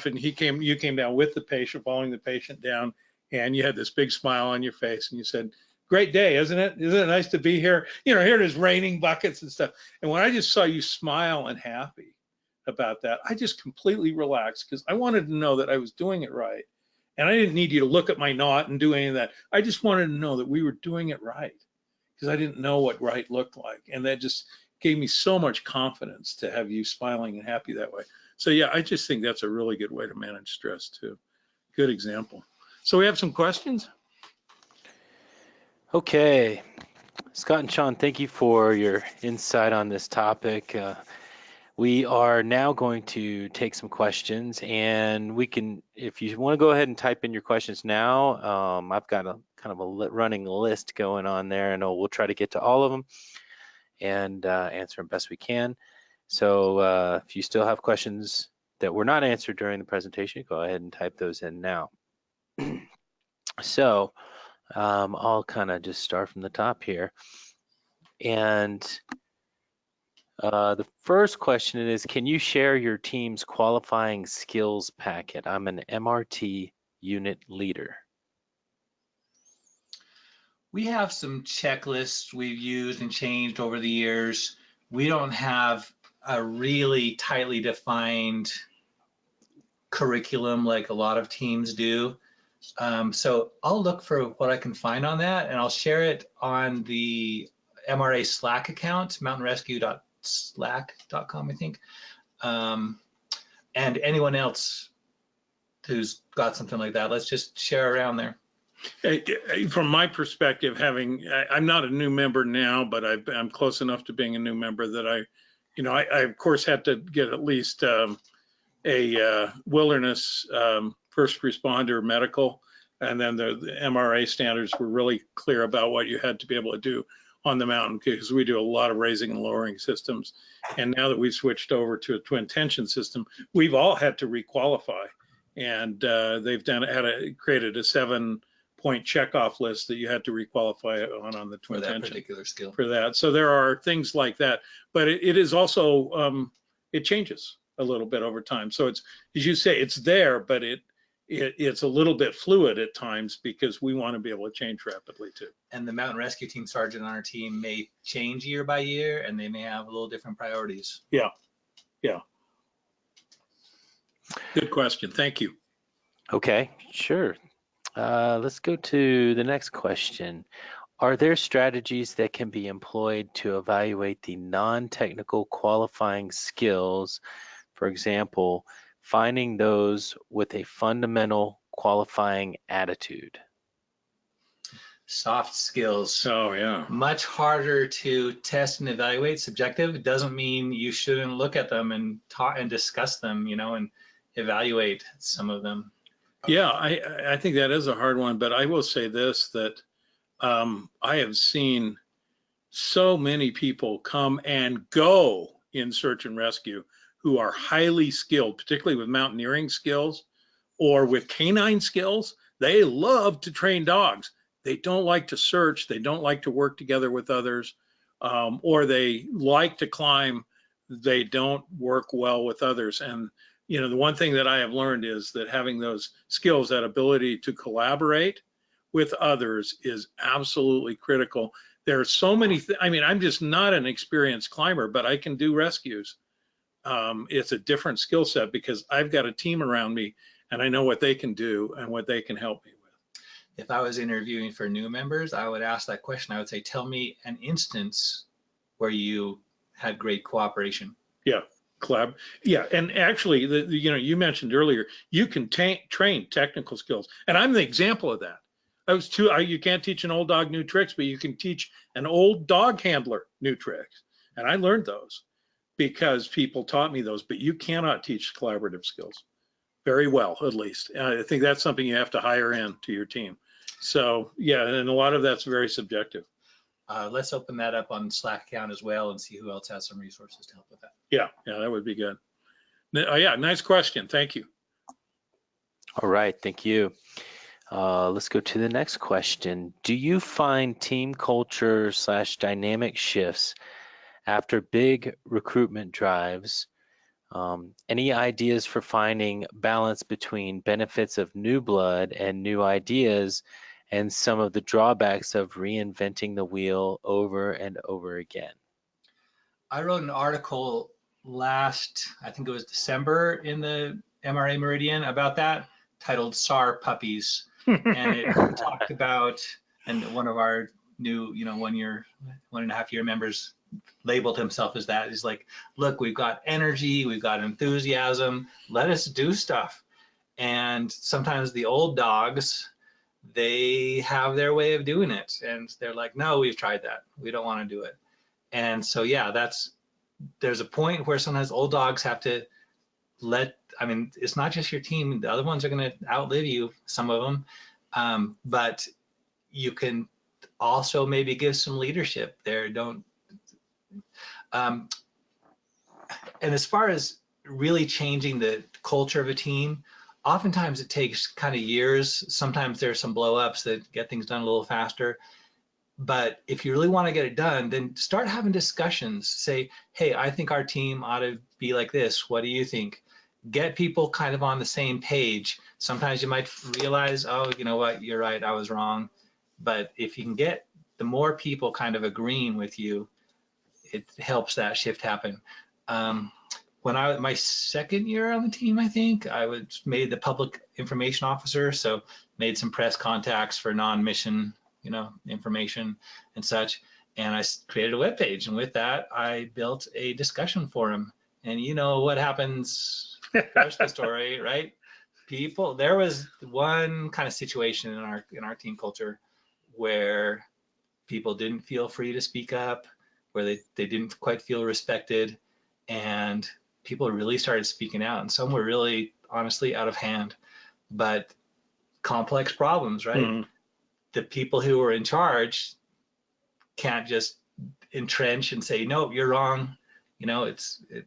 and you came down with the patient, following the patient down, and you had this big smile on your face, and you said, great day, isn't it? Isn't it nice to be here? Here it is raining buckets and stuff. And when I just saw you smile and happy about that, I just completely relaxed, because I wanted to know that I was doing it right. And I didn't need you to look at my knot and do any of that. I just wanted to know that we were doing it right, because I didn't know what right looked like. And that just gave me so much confidence to have you smiling and happy that way. So yeah, I just think that's a really good way to manage stress too. Good example. So we have some questions. Okay, Scott and Sean, thank you for your insight on this topic. We are now going to take some questions, and we can, if you want to go ahead and type in your questions now, I've got a kind of a running list going on there, and we'll try to get to all of them and answer them best we can. So if you still have questions that were not answered during the presentation, go ahead and type those in now. So I'll kind of just start from the top here. And the first question is, can you share your team's qualifying skills packet? I'm an MRT unit leader. We have some checklists we've used and changed over the years. We don't have a really tightly defined curriculum like a lot of teams do. So I'll look for what I can find on that, and I'll share it on the MRA Slack account, mountainrescue.slack.com, I think. And anyone else who's got something like that, let's just share around there. From my perspective, I'm not a new member now, but I'm close enough to being a new member that I of course had to get at least a wilderness first responder medical, and then the MRA standards were really clear about what you had to be able to do on the mountain, because we do a lot of raising and lowering systems. And now that we've switched over to a twin tension system, we've all had to requalify, and they've created a 7-point checkoff list that you had to requalify on the twin tension particular skill for that. So there are things like that, but it is also it changes a little bit over time. So it's, as you say, it's there, but it's a little bit fluid at times, because we want to be able to change rapidly too. And the mountain rescue team sergeant on our team may change year by year, and they may have a little different priorities. Yeah. Good question. Thank you. Okay, sure. Let's go to the next question. Are there strategies that can be employed to evaluate the non-technical qualifying skills? For example, finding those with a fundamental qualifying attitude. Soft skills. Oh yeah. Much harder to test and evaluate. Subjective. It doesn't mean you shouldn't look at them and talk and discuss them, and evaluate some of them. Yeah, I think that is a hard one, but I will say this, that I have seen so many people come and go in search and rescue who are highly skilled, particularly with mountaineering skills or with canine skills. They love to train dogs. They don't like to search. They don't like to work together with others, or they like to climb. They don't work well with others. And the one thing that I have learned is that having those skills, that ability to collaborate with others, is absolutely critical. There are so many, I mean, I'm just not an experienced climber, but I can do rescues. It's a different skill set because I've got a team around me and I know what they can do and what they can help me with. If I was interviewing for new members, I would ask that question. I would say, tell me an instance where you had great cooperation. Yeah, collab. Yeah, and actually, you mentioned earlier, you can train technical skills, and I'm the example of that. You can't teach an old dog new tricks, but you can teach an old dog handler new tricks, and I learned those because people taught me those. But you cannot teach collaborative skills very well, at least. I think that's something you have to hire in to your team. So yeah, and a lot of that's very subjective. Let's open that up on Slack account as well and see who else has some resources to help with that. Yeah, that would be good. Yeah, nice question. Thank you. All right, thank you. Let's go to the next question. Do you find team culture / dynamic shifts after big recruitment drives? Any ideas for finding balance between benefits of new blood and new ideas and some of the drawbacks of reinventing the wheel over and over again? I wrote an article I think it was December, in the MRA Meridian about that, titled SAR Puppies. And it talked about, and one of our new, 1.5 year members labeled himself as that. He's like, look, we've got energy, we've got enthusiasm, let us do stuff. And sometimes the old dogs, they have their way of doing it. And they're like, no, we've tried that. We don't want to do it. And so, yeah, there's a point where sometimes old dogs have to it's not just your team. The other ones are going to outlive you, some of them. But you can also maybe give some leadership there. And as far as really changing the culture of a team, oftentimes it takes kind of years. Sometimes there's some blow-ups that get things done a little faster. But if you really want to get it done, then start having discussions. Say, hey, I think our team ought to be like this. What do you think? Get people kind of on the same page. Sometimes you might realize, oh, you know what, you're right, I was wrong. But if you can get the more people kind of agreeing with you, it helps that shift happen. When my second year on the team, I think, I was made the public information officer, so made some press contacts for non-mission, information and such. And I created a webpage, and with that, I built a discussion forum. And you know what happens? There's the story, right? There was one kind of situation in our team culture where people didn't feel free to speak up, where they didn't quite feel respected, and people really started speaking out, and some were really honestly out of hand, but complex problems, right? Mm-hmm. The people who were in charge can't just entrench and say, no, you're wrong. It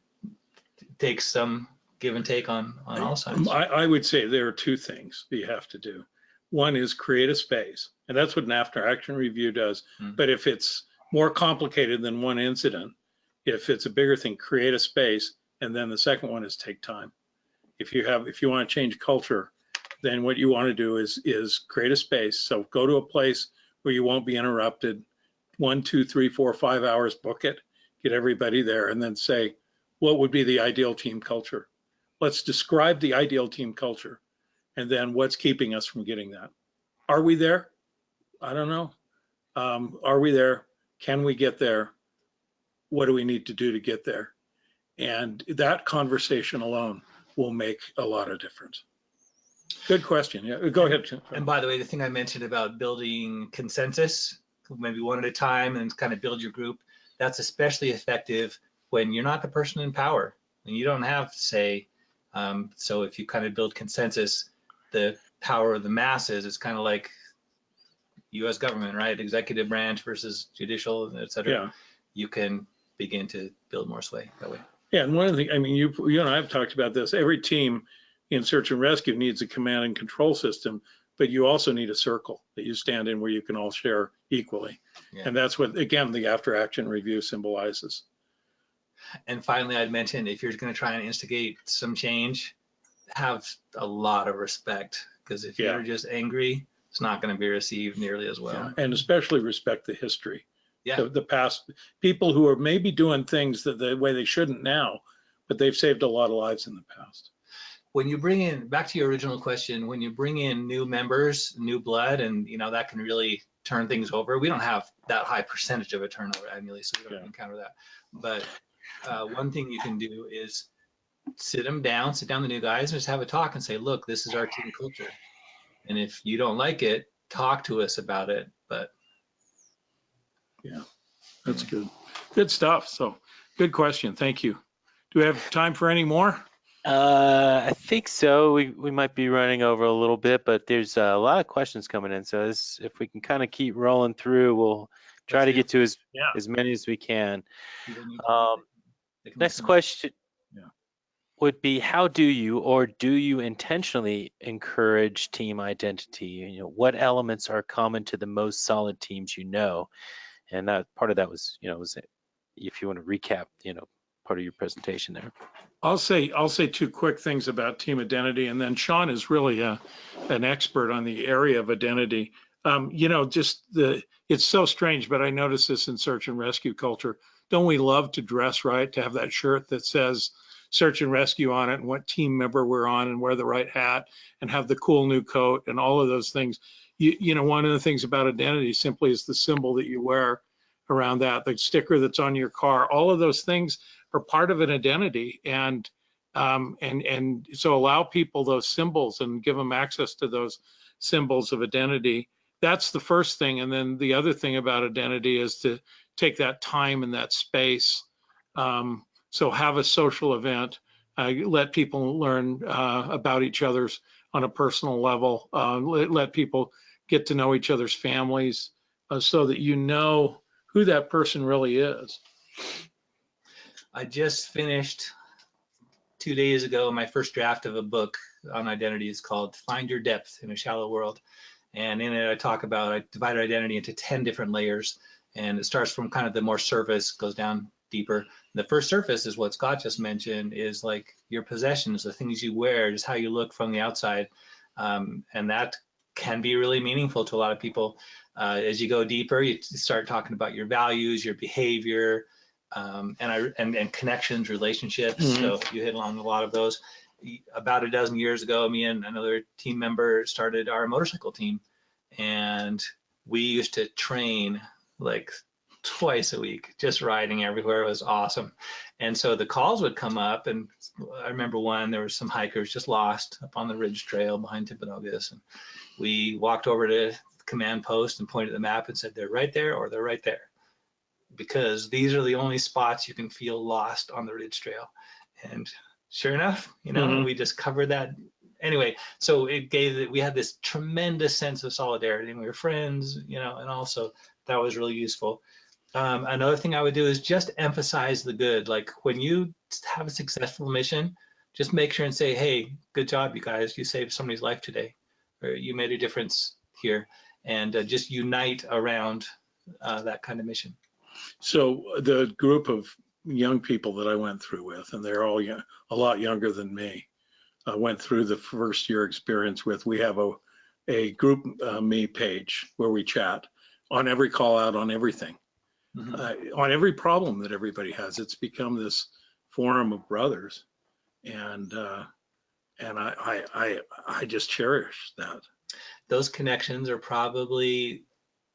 takes some give and take on all sides. I would say there are two things that you have to do. One is create a space, and that's what an after action review does. Mm-hmm. But if it's more complicated than one incident, if it's a bigger thing, create a space. And then the second one is take time. If you want to change culture, then what you want to do is create a space. So go to a place where you won't be interrupted. 1, 2, 3, 4, 5 hours, book it, get everybody there, and then say, what would be the ideal team culture? Let's describe the ideal team culture, and then what's keeping us from getting that? Are we there? I don't know. Are we there? Can we get there? What do we need to do to get there? And that conversation alone will make a lot of difference. Good question. Yeah, go ahead. And by the way, the thing I mentioned about building consensus, maybe one at a time, and kind of build your group, that's especially effective when you're not the person in power and you don't have to say, So if you kind of build consensus, the power of the masses is kind of like U.S. government, right? Executive branch versus judicial, et cetera. Yeah. You can begin to build more sway that way. Yeah, and one of the, I mean, you and I have talked about this. Every team in search and rescue needs a command and control system, but you also need a circle that you stand in where you can all share equally. Yeah. And that's what, again, the after action review symbolizes. And finally, I'd mention, if you're going to try and instigate some change, have a lot of respect, because if you're just angry, it's not going to be received nearly as well. Yeah. And especially respect the history. Yeah. The past, people who are maybe doing things that the way they shouldn't now, but they've saved a lot of lives in the past. When you bring in, back to your original question, when you bring in new members, new blood, and that can really turn things over. We don't have that high percentage of a turnover annually, so we don't encounter that. But one thing you can do is sit down the new guys, and just have a talk and say, look, this is our team culture. And if you don't like it, talk to us about it. But yeah, that's good. Good stuff. So good question. Thank you. Do we have time for any more? I think so. We might be running over a little bit, but there's a lot of questions coming in. So if we can kind of keep rolling through, we'll try to get to as many as we can. Next question would be, how do you intentionally encourage team identity? What elements are common to the most solid teams And that part of that was, was if you want to recap, part of your presentation there. I'll say two quick things about team identity, and then Sean is really an expert on the area of identity. It's so strange, but I notice this in search and rescue culture. Don't we love to dress right, to have that shirt that says search and rescue on it and what team member we're on and wear the right hat and have the cool new coat and all of those things. One of the things about identity simply is the symbol that you wear around that, the sticker that's on your car. All of those things are part of an identity, and so allow people those symbols and give them access to those symbols of identity. That's the first thing. And then the other thing about identity is to take that time and that space. So have a social event, let people learn about each other's on a personal level, let people get to know each other's families so that you know who that person really is. I just finished 2 days ago my first draft of a book on identity. It's called Find Your Depth in a Shallow World. And in it, I divided identity into 10 different layers. And it starts from kind of the more surface, goes down deeper. The first surface is what Scott just mentioned, is like your possessions, the things you wear, just how you look from the outside. And that can be really meaningful to a lot of people. As you go deeper, you start talking about your values, your behavior, and connections, relationships. Mm-hmm. So you hit along a lot of those. About a dozen years ago, me and another team member started our motorcycle team, and we used to train like twice a week, just riding everywhere. It was awesome. And so the calls would come up, and I remember there was some hikers just lost up on the ridge trail behind Timpanogos, and we walked over to the command post and pointed at the map and said, they're right there or they're right there, because these are the only spots you can feel lost on the ridge trail. And sure enough, we just covered that. Anyway, so we had this tremendous sense of solidarity, and we were friends, and also that was really useful. Another thing I would do is just emphasize the good. Like when you have a successful mission, just make sure and say, hey, good job, you guys. You saved somebody's life today, or you made a difference here, and just unite around that kind of mission. So the group of young people that I went through with, and they're all a lot younger than me, went through the first year experience with, we have a group me page where we chat on every call out, on everything, on every problem that everybody has. It's become this forum of brothers, and I just cherish that. Those connections are probably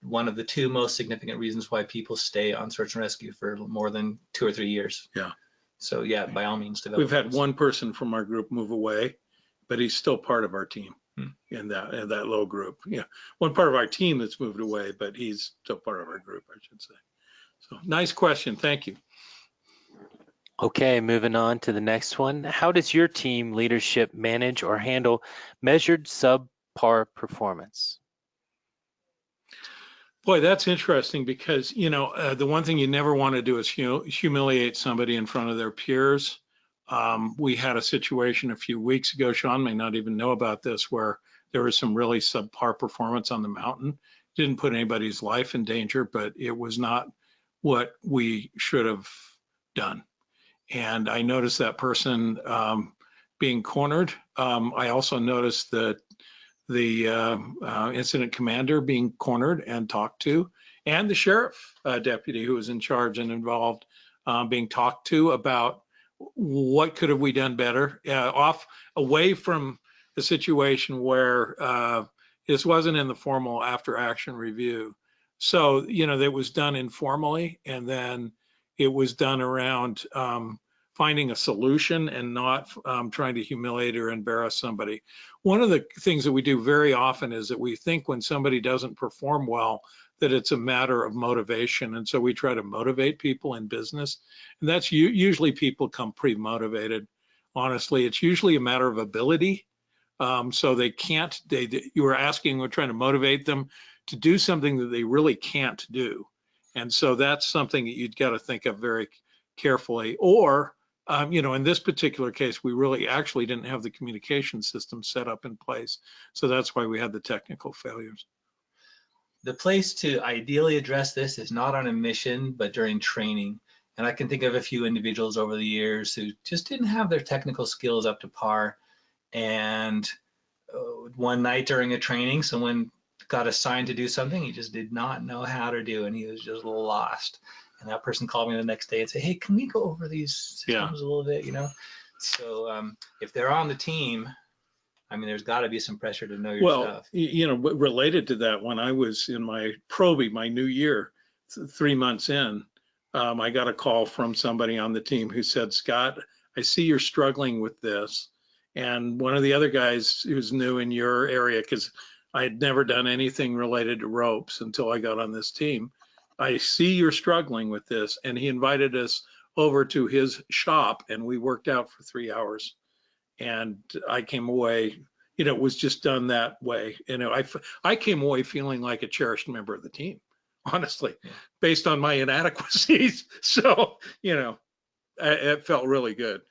one of the two most significant reasons why people stay on search and rescue for more than 2 or 3 years. Yeah. So yeah, by all means, develop. We've had one person from our group move away, but he's still part of our team in that little group. Yeah, one part of our team that's moved away, but he's still part of our group, I should say. So nice question, thank you. Okay, moving on to the next one. How does your team leadership manage or handle measured subpar performance? Boy, that's interesting because, the one thing you never want to do is humiliate somebody in front of their peers. We had a situation a few weeks ago, Sean may not even know about this, where there was some really subpar performance on the mountain. Didn't put anybody's life in danger, but it was not what we should have done. And I noticed that person being cornered. I also noticed that the incident commander being cornered and talked to, and the sheriff deputy who was in charge and involved being talked to about what could have we done better, away from the situation where this wasn't in the formal after action review. So, that was done informally, and then it was done around finding a solution and not trying to humiliate or embarrass somebody. One of the things that we do very often is that we think when somebody doesn't perform well, that it's a matter of motivation. And so we try to motivate people in business. And that's usually people come pre-motivated. Honestly, it's usually a matter of ability. So they can't, you were asking, we're trying to motivate them to do something that they really can't do. And so that's something that you've got to think of very carefully. Or, in this particular case, we really actually didn't have the communication system set up in place. So that's why we had the technical failures. The place to ideally address this is not on a mission, but during training. And I can think of a few individuals over the years who just didn't have their technical skills up to par. And one night during a training, someone got assigned to do something he just did not know how to do, and he was just lost. And that person called me the next day and said, "Hey, can we go over these systems a little bit?" So if they're on the team, I mean, there's got to be some pressure to know your stuff. Related to that, when I was in my my new year, 3 months in, I got a call from somebody on the team who said, "Scott, I see you're struggling with this." And one of the other guys who's new in your area, because I had never done anything related to ropes until I got on this team, "I see you're struggling with this." And he invited us over to his shop, and we worked out for 3 hours. And I came away, it was just done that way. I came away feeling like a cherished member of the team, honestly, based on my inadequacies. So, it felt really good.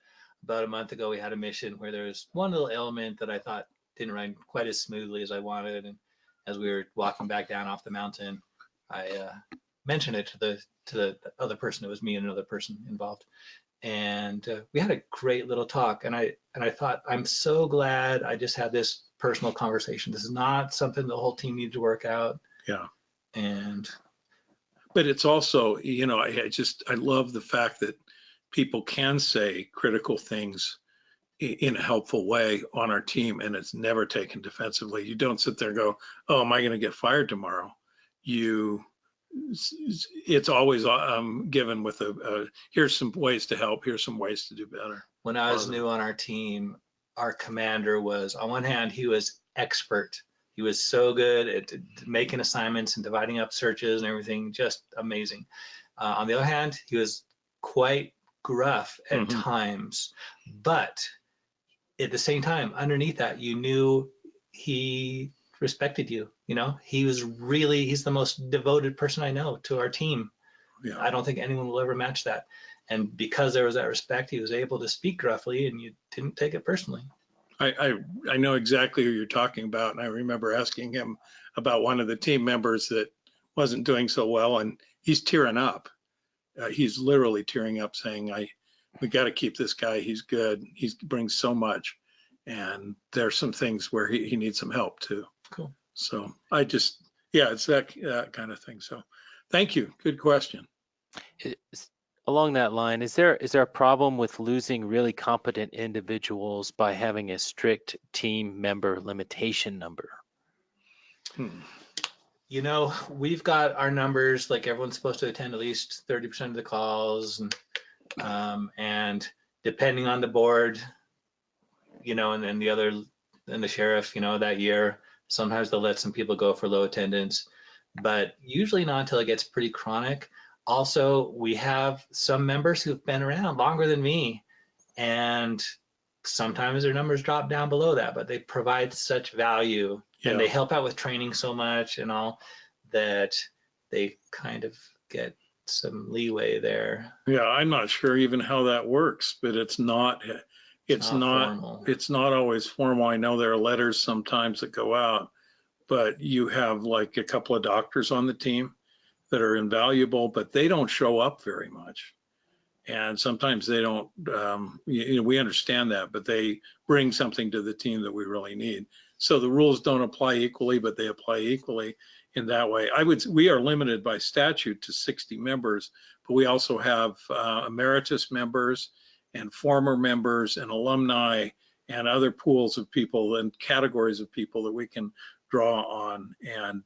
About a month ago, we had a mission where there was one little element that I thought didn't run quite as smoothly as I wanted. And as we were walking back down off the mountain, I mentioned it to the other person. It was me and another person involved. And we had a great little talk. And I thought, I'm so glad I just had this personal conversation. This is not something the whole team needed to work out. Yeah. But it's also, I love the fact that people can say critical things in a helpful way on our team, and it's never taken defensively. You don't sit there and go, "Oh, am I going to get fired tomorrow?" It's always given with here's some ways to help, here's some ways to do better. When I was new on our team, our commander was, on one hand, he was expert. He was so good at making assignments and dividing up searches and everything, just amazing. On the other hand, he was quite gruff at times, but at the same time, underneath that, you knew he respected you. He's the most devoted person I know to our team. Yeah. I don't think anyone will ever match that. And because there was that respect, he was able to speak gruffly, and you didn't take it personally. I know exactly who you're talking about, and I remember asking him about one of the team members that wasn't doing so well, and he's tearing up. He's literally tearing up, saying, "We got to keep this guy. He's good. He brings so much." And there's some things where he needs some help too. Cool. So it's that kind of thing. So thank you. Good question. Along that line, is there a problem with losing really competent individuals by having a strict team member limitation number? We've got our numbers, like everyone's supposed to attend at least 30% of the calls, and depending on the board, and then the sheriff, that year, sometimes they'll let some people go for low attendance, but usually not until it gets pretty chronic. Also, we have some members who've been around longer than me, and sometimes their numbers drop down below that, but they provide such value Yeah. and they help out with training so much and all that they kind of get some leeway there. Yeah, I'm not sure even how that works, but it's not Formal. it's not always formal. I know there are letters sometimes that go out, but you have like a couple of doctors on the team that are invaluable, but they don't show up very much. And sometimes they don't, we understand that, but they bring something to the team that we really need. So the rules don't apply equally, but they apply equally in that way. We are limited by statute to 60 members, but we also have emeritus members and former members and alumni and other pools of people and categories of people that we can draw on. And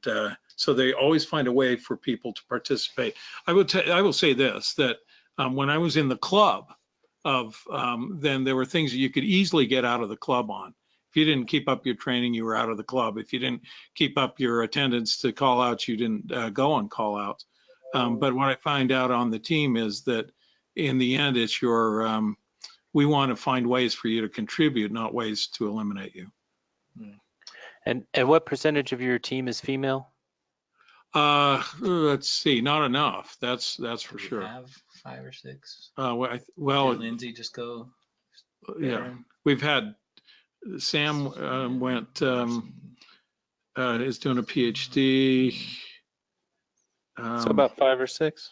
so they always find a way for people to participate. I will say this, that when I was in the club then there were things that you could easily get out of the club on. If you didn't keep up your training, you were out of the club. If you didn't keep up your attendance to call outs, you didn't go on call outs. But what I find out on the team is that in the end, it's we want to find ways for you to contribute, not ways to eliminate you. And what percentage of your team is female? Let's see, not enough. That's for sure. We have 5 or 6. Well, did Lindsay just go? Yeah, we've had Sam is doing a PhD. So about 5 or 6.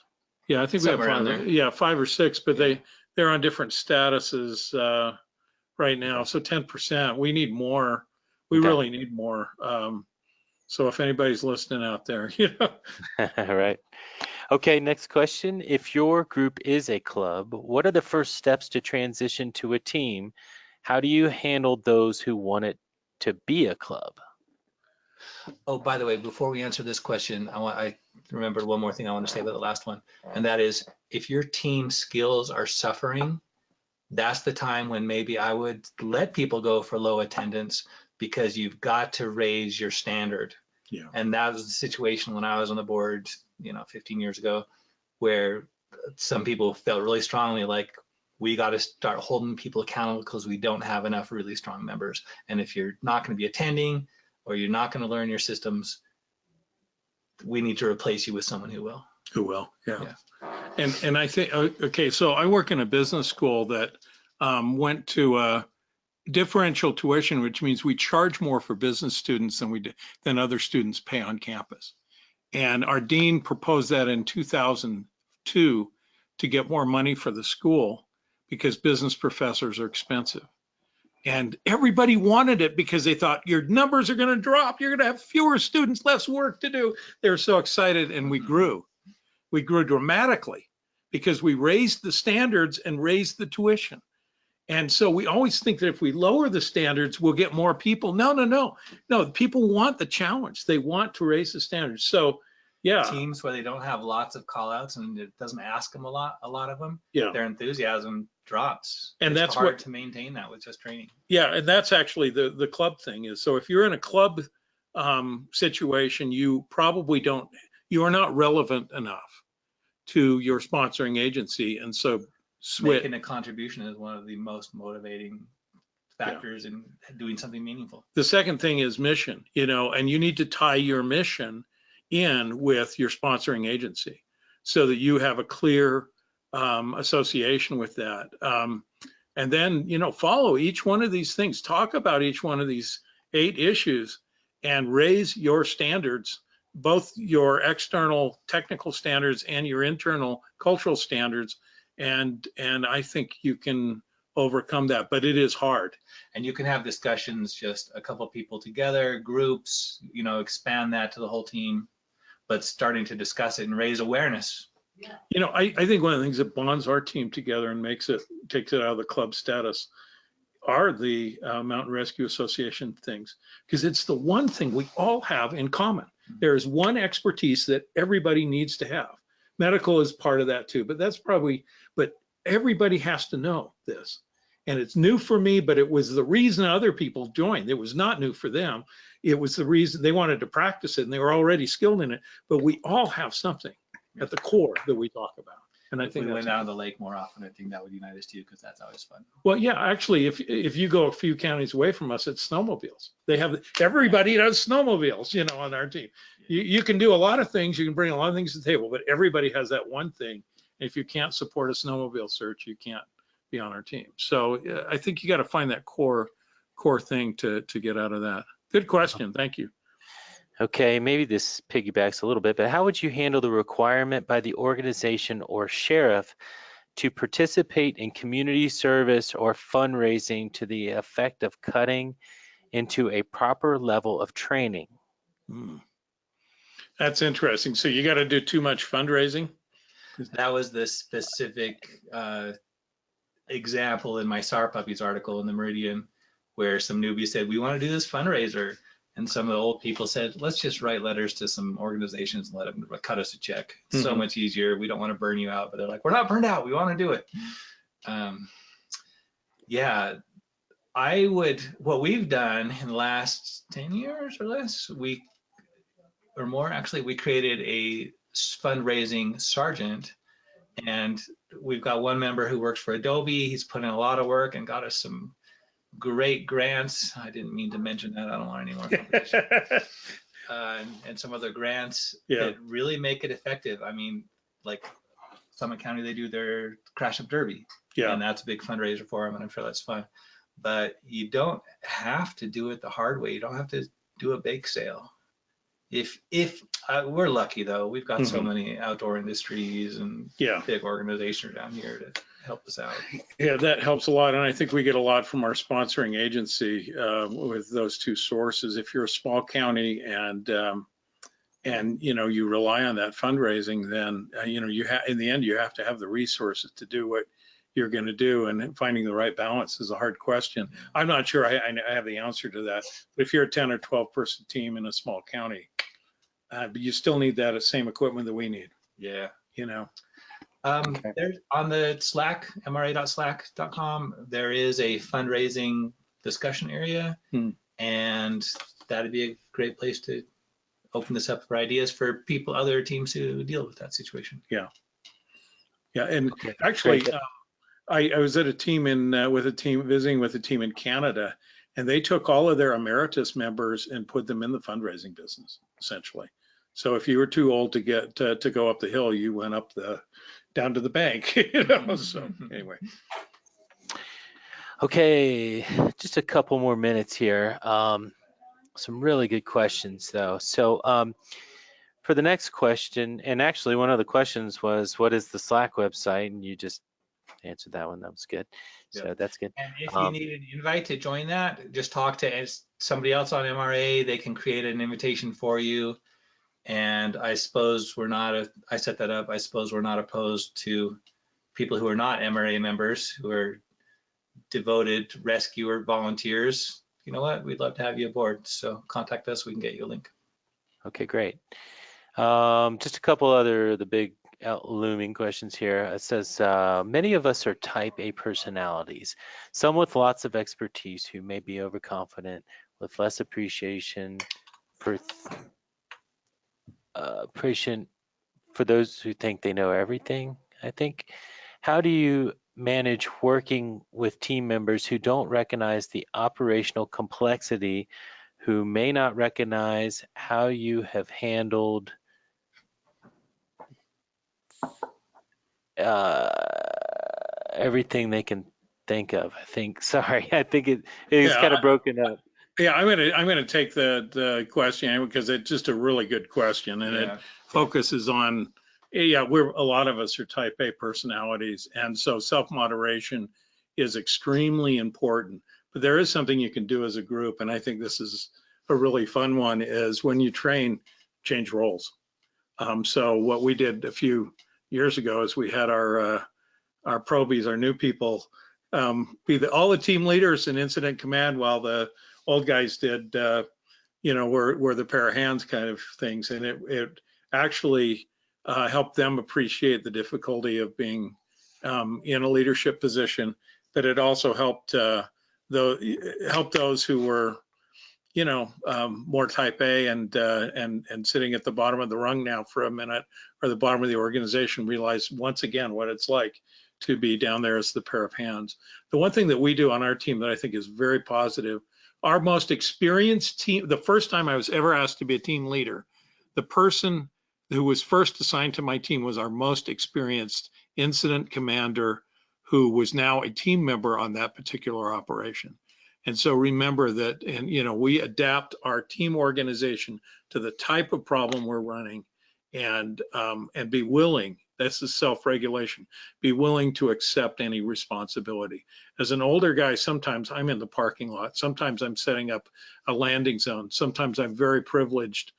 Yeah, I think we have Somewhere around there. 5. Yeah, 5 or 6, but they're on different statuses right now. So 10%. We need more. We Okay. really need more. So if anybody's listening out there, Right. Okay, next question. If your group is a club, what are the first steps to transition to a team? How do you handle those who want it to be a club? Oh, by the way, before we answer this question, I remembered one more thing I want to say about the last one, and that is if your team skills are suffering, that's the time when maybe I would let people go for low attendance, because you've got to raise your standard. Yeah. And that was the situation when I was on the board, 15 years ago, where some people felt really strongly like we got to start holding people accountable because we don't have enough really strong members. And if you're not going to be attending or you're not going to learn your systems, we need to replace you with someone who will. Who will, yeah. And I think, okay, so I work in a business school that went to differential tuition, which means we charge more for business students than other students pay on campus. And our dean proposed that in 2002 to get more money for the school because business professors are expensive. And everybody wanted it because they thought your numbers are going to drop. You're going to have fewer students, less work to do. They were so excited, and we grew. We grew dramatically because we raised the standards and raised the tuition. And so we always think that if we lower the standards, we'll get more people. No. People want the challenge. They want to raise the standards. So, yeah. Teams where they don't have lots of call outs and it doesn't ask them a lot of them, their enthusiasm drops. And it's that's hard to maintain that with just training. Yeah, and that's actually the club thing is, so if you're in a club situation, you are not relevant enough to your sponsoring agency. And so making a contribution is one of the most motivating factors in doing something meaningful. The second thing is mission, and you need to tie your mission in with your sponsoring agency so that you have a clear association with that. And then, follow each one of these things, talk about each one of these 8 issues and raise your standards, both your external technical standards and your internal cultural standards. And I think you can overcome that, but it is hard. And you can have discussions, just a couple of people together, groups, expand that to the whole team, but starting to discuss it and raise awareness. I think one of the things that bonds our team together and takes it out of the club status are the Mountain Rescue Association things, because it's the one thing we all have in common. There is one expertise that everybody needs to have. Medical is part of that too, but everybody has to know this. And it's new for me, but it was the reason other people joined. It was not new for them. It was the reason they wanted to practice it and they were already skilled in it, but we all have something. at the core that we talk about. And I If think we went that's, down to the lake more often, I think that would unite us too, because that's always fun. well, yeah, actually, if you go a few counties away from us, it's snowmobiles. They have, everybody does snowmobiles, you know, on our team. You can do a lot of things. You can bring a lot of things to the table, but everybody has that one thing. If you can't support a snowmobile search, you can't be on our team. So I think you got to find that core thing to get out of that. Good question. Thank you. Okay, maybe this piggybacks a little bit, but how would you handle the requirement by the organization or sheriff to participate in community service or fundraising to the effect of cutting into a proper level of training? That's interesting. So you got to do too much fundraising? That was the specific example in my SAR Puppies article in the Meridian, where some newbie said, we want to do this fundraiser. And some of the old people said, let's just write letters to some organizations and let them cut us a check. It's so much easier. We don't want to burn you out. But they're like, we're not burned out. We want to do it. Yeah, what we've done in the last 10 years or less, we created a fundraising sergeant. And we've got one member who works for Adobe. He's put in a lot of work and got us some great grants. I didn't mean to mention that. I don't want any more competition. And some other grants that really make it effective. I mean, like Summit County, they do their Crash Up Derby. Yeah. And that's a big fundraiser for them, and I'm sure that's fun. But you don't have to do it the hard way. You don't have to do a bake sale. If we're lucky though, we've got so many outdoor industries and big organizations down here to help us out. Yeah, that helps a lot. And I think we get a lot from our sponsoring agency with those two sources. If you're a small county and you know, you rely on that fundraising, then you know, in the end, you have to have the resources to do what you're going to do, and finding the right balance is a hard question. I'm not sure I have the answer to that. But if you're a 10 or 12 person team in a small county, but you still need that same equipment that we need. Yeah. You know. There's on the Slack, mra.slack.com, there is a fundraising discussion area, and that'd be a great place to open this up for ideas for people, other teams who deal with that situation. Yeah. Yeah, and actually, I was at a team visiting with a team in Canada, and they took all of their emeritus members and put them in the fundraising business, essentially. So if you were too old to get to go up the hill, you went up down to the bank, you know. So anyway. Okay, just a couple more minutes here. Some really good questions though. So for the next question, and actually one of the questions was, what is the Slack website? And you just answered that one. That was good. So that's good. And if you need an invite to join that, just talk to somebody else on MRA. They can create an invitation for you. And I suppose I set that up. I suppose we're not opposed to people who are not MRA members, who are devoted rescuer volunteers. You know what? We'd love to have you aboard. So contact us. We can get you a link. Okay, great. Just a couple the big looming questions here. It says, many of us are type A personalities, some with lots of expertise who may be overconfident, with less appreciation for those who think they know everything, I think. How do you manage working with team members who don't recognize the operational complexity, who may not recognize how you have handled everything they can think of? I think it is kind of broken up. Yeah, I'm gonna take the question because it's just a really good question, and it focuses on, a lot of us are type A personalities, and so self-moderation is extremely important. But there is something you can do as a group, and I think this is a really fun one, is when you train, change roles. So what we did a few years ago is we had our probies, our new people, be all the team leaders in incident command, while the old guys did, were the pair of hands kind of things. And it actually helped them appreciate the difficulty of being in a leadership position, but it also helped those who were more type A and sitting at the bottom of the rung now for a minute, or the bottom of the organization, realize once again what it's like to be down there as the pair of hands. The one thing that we do on our team that I think is very positive, our most experienced team, the first time I was ever asked to be a team leader, the person who was first assigned to my team was our most experienced incident commander, who was now a team member on that particular operation. And so remember that, and we adapt our team organization to the type of problem we're running, and be willing. That's the self-regulation. Be willing to accept any responsibility. As an older guy, sometimes I'm in the parking lot. Sometimes I'm setting up a landing zone. Sometimes I'm very privileged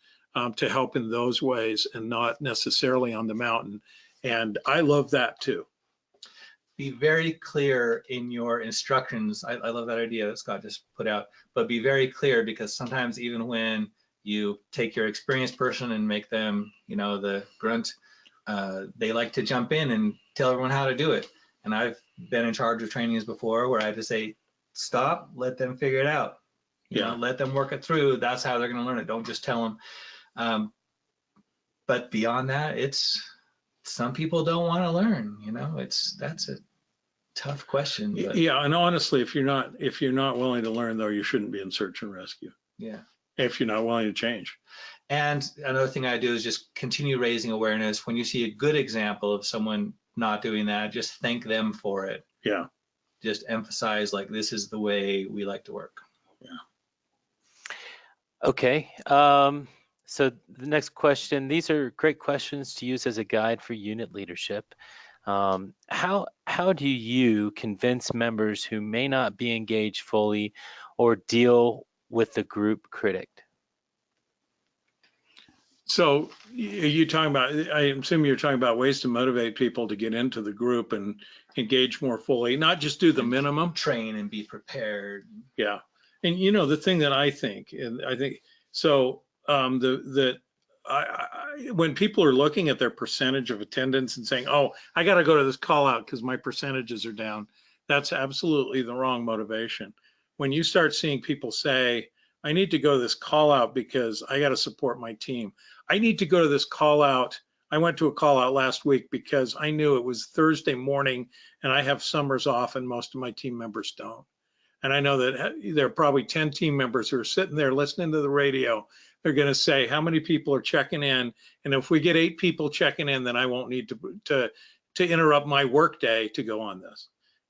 to help in those ways, and not necessarily on the mountain. And I love that too. Be very clear in your instructions. I love that idea that Scott just put out, but be very clear, because sometimes even when you take your experienced person and make them, the grunt, they like to jump in and tell everyone how to do it. And I've been in charge of trainings before where I had to say, stop, let them figure it out. Let them work it through. That's how they're going to learn it. Don't just tell them. But beyond that, some people don't want to learn. That's a tough question. But yeah, and honestly, if you're not willing to learn, though, you shouldn't be in search and rescue. Yeah. If you're not willing to change. And another thing I do is just continue raising awareness. When you see a good example of someone not doing that, just thank them for it. Yeah. Just emphasize, like, this is the way we like to work. Yeah. Okay. So the next question, these are great questions to use as a guide for unit leadership. How do you convince members who may not be engaged fully or deal with the group critic? So you talking about, I assume you're talking about ways to motivate people to get into the group and engage more fully, not just do the minimum. Train and be prepared. Yeah. And the thing that I think, so when people are looking at their percentage of attendance and saying, oh, I got to go to this call out because my percentages are down, that's absolutely the wrong motivation. When you start seeing people say, I need to go to this call out because I got to support my team. I need to go to this call out. I went to a call out last week because I knew it was Thursday morning and I have summers off and most of my team members don't. And I know that there are probably 10 team members who are sitting there listening to the radio. They're going to say, how many people are checking in? And if we get 8 people checking in, then I won't need to interrupt my work day to go on this.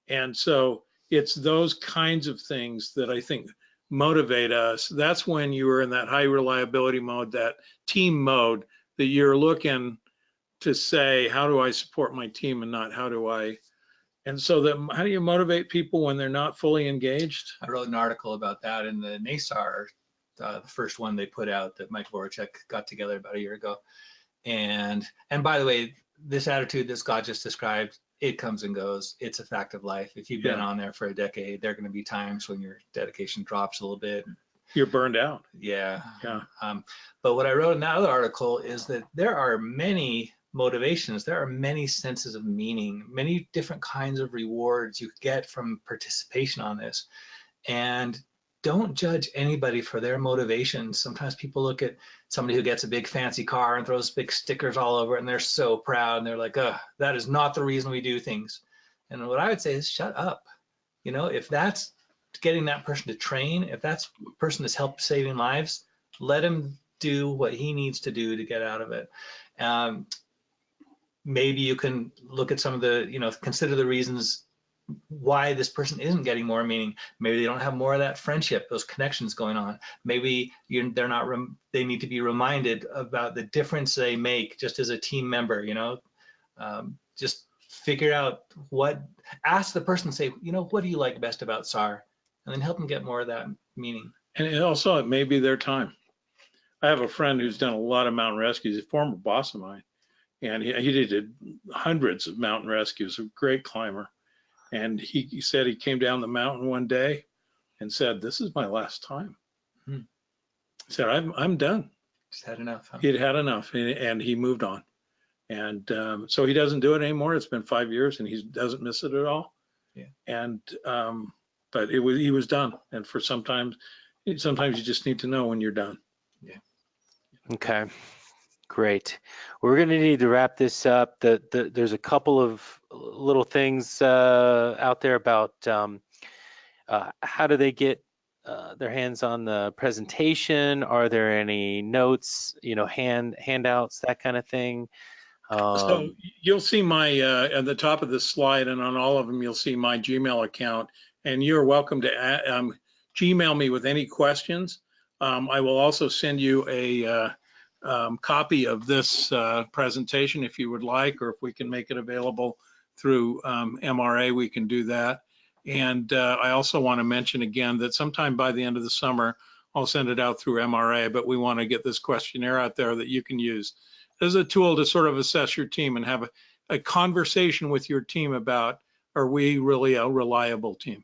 And so it's those kinds of things that I think motivate us. That's when you are in that high reliability mode, that team mode, that you're looking to say, how do I support my team, and not how do I. And so how do you motivate people when they're not fully engaged? I wrote an article about that in the NASAR, the first one they put out that Mike Voracek got together about a year ago. And by the way, this attitude that Scott just described, it comes and goes. It's a fact of life. If you've been on there for a decade, there are going to be times when your dedication drops a little bit. You're burned out. Yeah. Yeah. But what I wrote in that other article is that there are many motivations, there are many senses of meaning, many different kinds of rewards you get from participation on this. And don't judge anybody for their motivations. Sometimes people look at somebody who gets a big fancy car and throws big stickers all over it, and they're so proud, and they're like, that is not the reason we do things. And what I would say is, shut up. If that's getting that person to train, if that person has helped saving lives, let him do what he needs to do to get out of it. Maybe you can look at some of the, consider the reasons why this person isn't getting more meaning. Maybe they don't have more of that friendship, those connections going on. Maybe they need to be reminded about the difference they make just as a team member, just figure out ask the person, say, what do you like best about SAR? And then help them get more of that meaning. And also it may be their time. I have a friend who's done a lot of mountain rescues, a former boss of mine, and he did hundreds of mountain rescues, a great climber. And he said he came down the mountain one day and said, this is my last time. He said, I'm done. Just had enough. Huh? He'd had enough, and he moved on. And so he doesn't do it anymore. It's been 5 years and he doesn't miss it at all. Yeah. And but he was done. And for sometimes, Sometimes you just need to know when you're done. Okay, great. We're going to need to wrap this up. There's a couple of little things out there about how do they get their hands on the presentation? Are there any notes, handouts, that kind of thing? So you'll see my, at the top of the slide and on all of them, you'll see my Gmail account, and you're welcome to Gmail me with any questions. I will also send you a copy of this presentation if you would like, or if we can make it available through MRA, we can do that. And I also want to mention again that sometime by the end of the summer, I'll send it out through MRA, but we want to get this questionnaire out there that you can use as a tool to sort of assess your team and have a conversation with your team about, are we really a reliable team?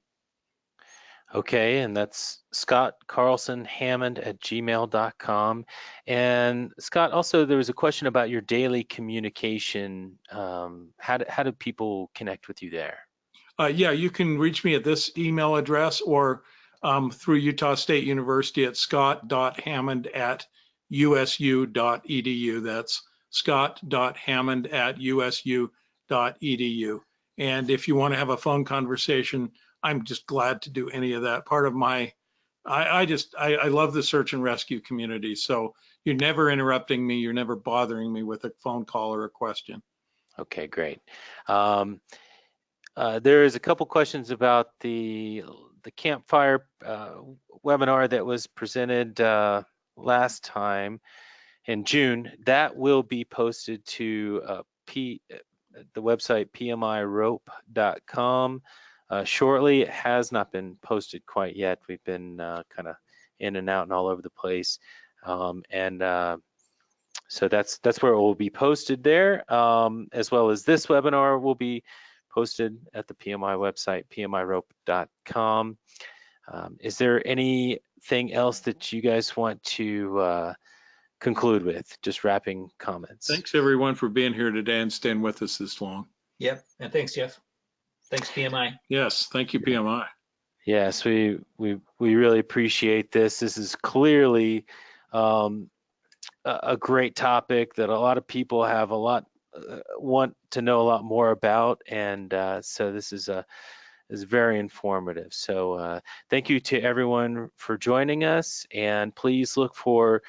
Okay, and that's Scott Carlson Hammond at gmail.com. And Scott, also there was a question about your daily communication. How do people connect with you there? Yeah, you can reach me at this email address or through Utah State University at scott.hammond@usu.edu. That's scott.hammond@usu.edu. And if you want to have a phone conversation, I'm just glad to do any of that. Part of my, I love the search and rescue community. So you're never interrupting me. You're never bothering me with a phone call or a question. Okay, great. There is a couple questions about the campfire webinar that was presented last time in June. That will be posted to the website pmirope.com shortly. It has not been posted quite yet. We've been kind of in and out and all over the place. So that's where it will be posted there, as well as this webinar will be posted at the PMI website, pmirope.com. Is there anything else that you guys want to conclude with? Just wrapping comments. Thanks everyone for being here today and staying with us this long. Yep, and thanks, Jeff. Thanks, PMI. Yes, thank you, PMI. Yes, we really appreciate this. This is clearly a great topic that a lot of people have want to know a lot more about, and so this is very informative. So thank you to everyone for joining us, and please look for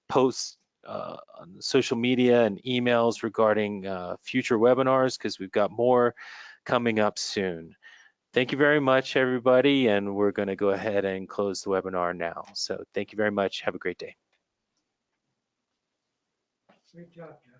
posts on social media and emails regarding future webinars, because we've got more coming up soon. Thank you very much, everybody, and we're going to go ahead and close the webinar now. So thank you very much. Have a great day. Great job, Jeff.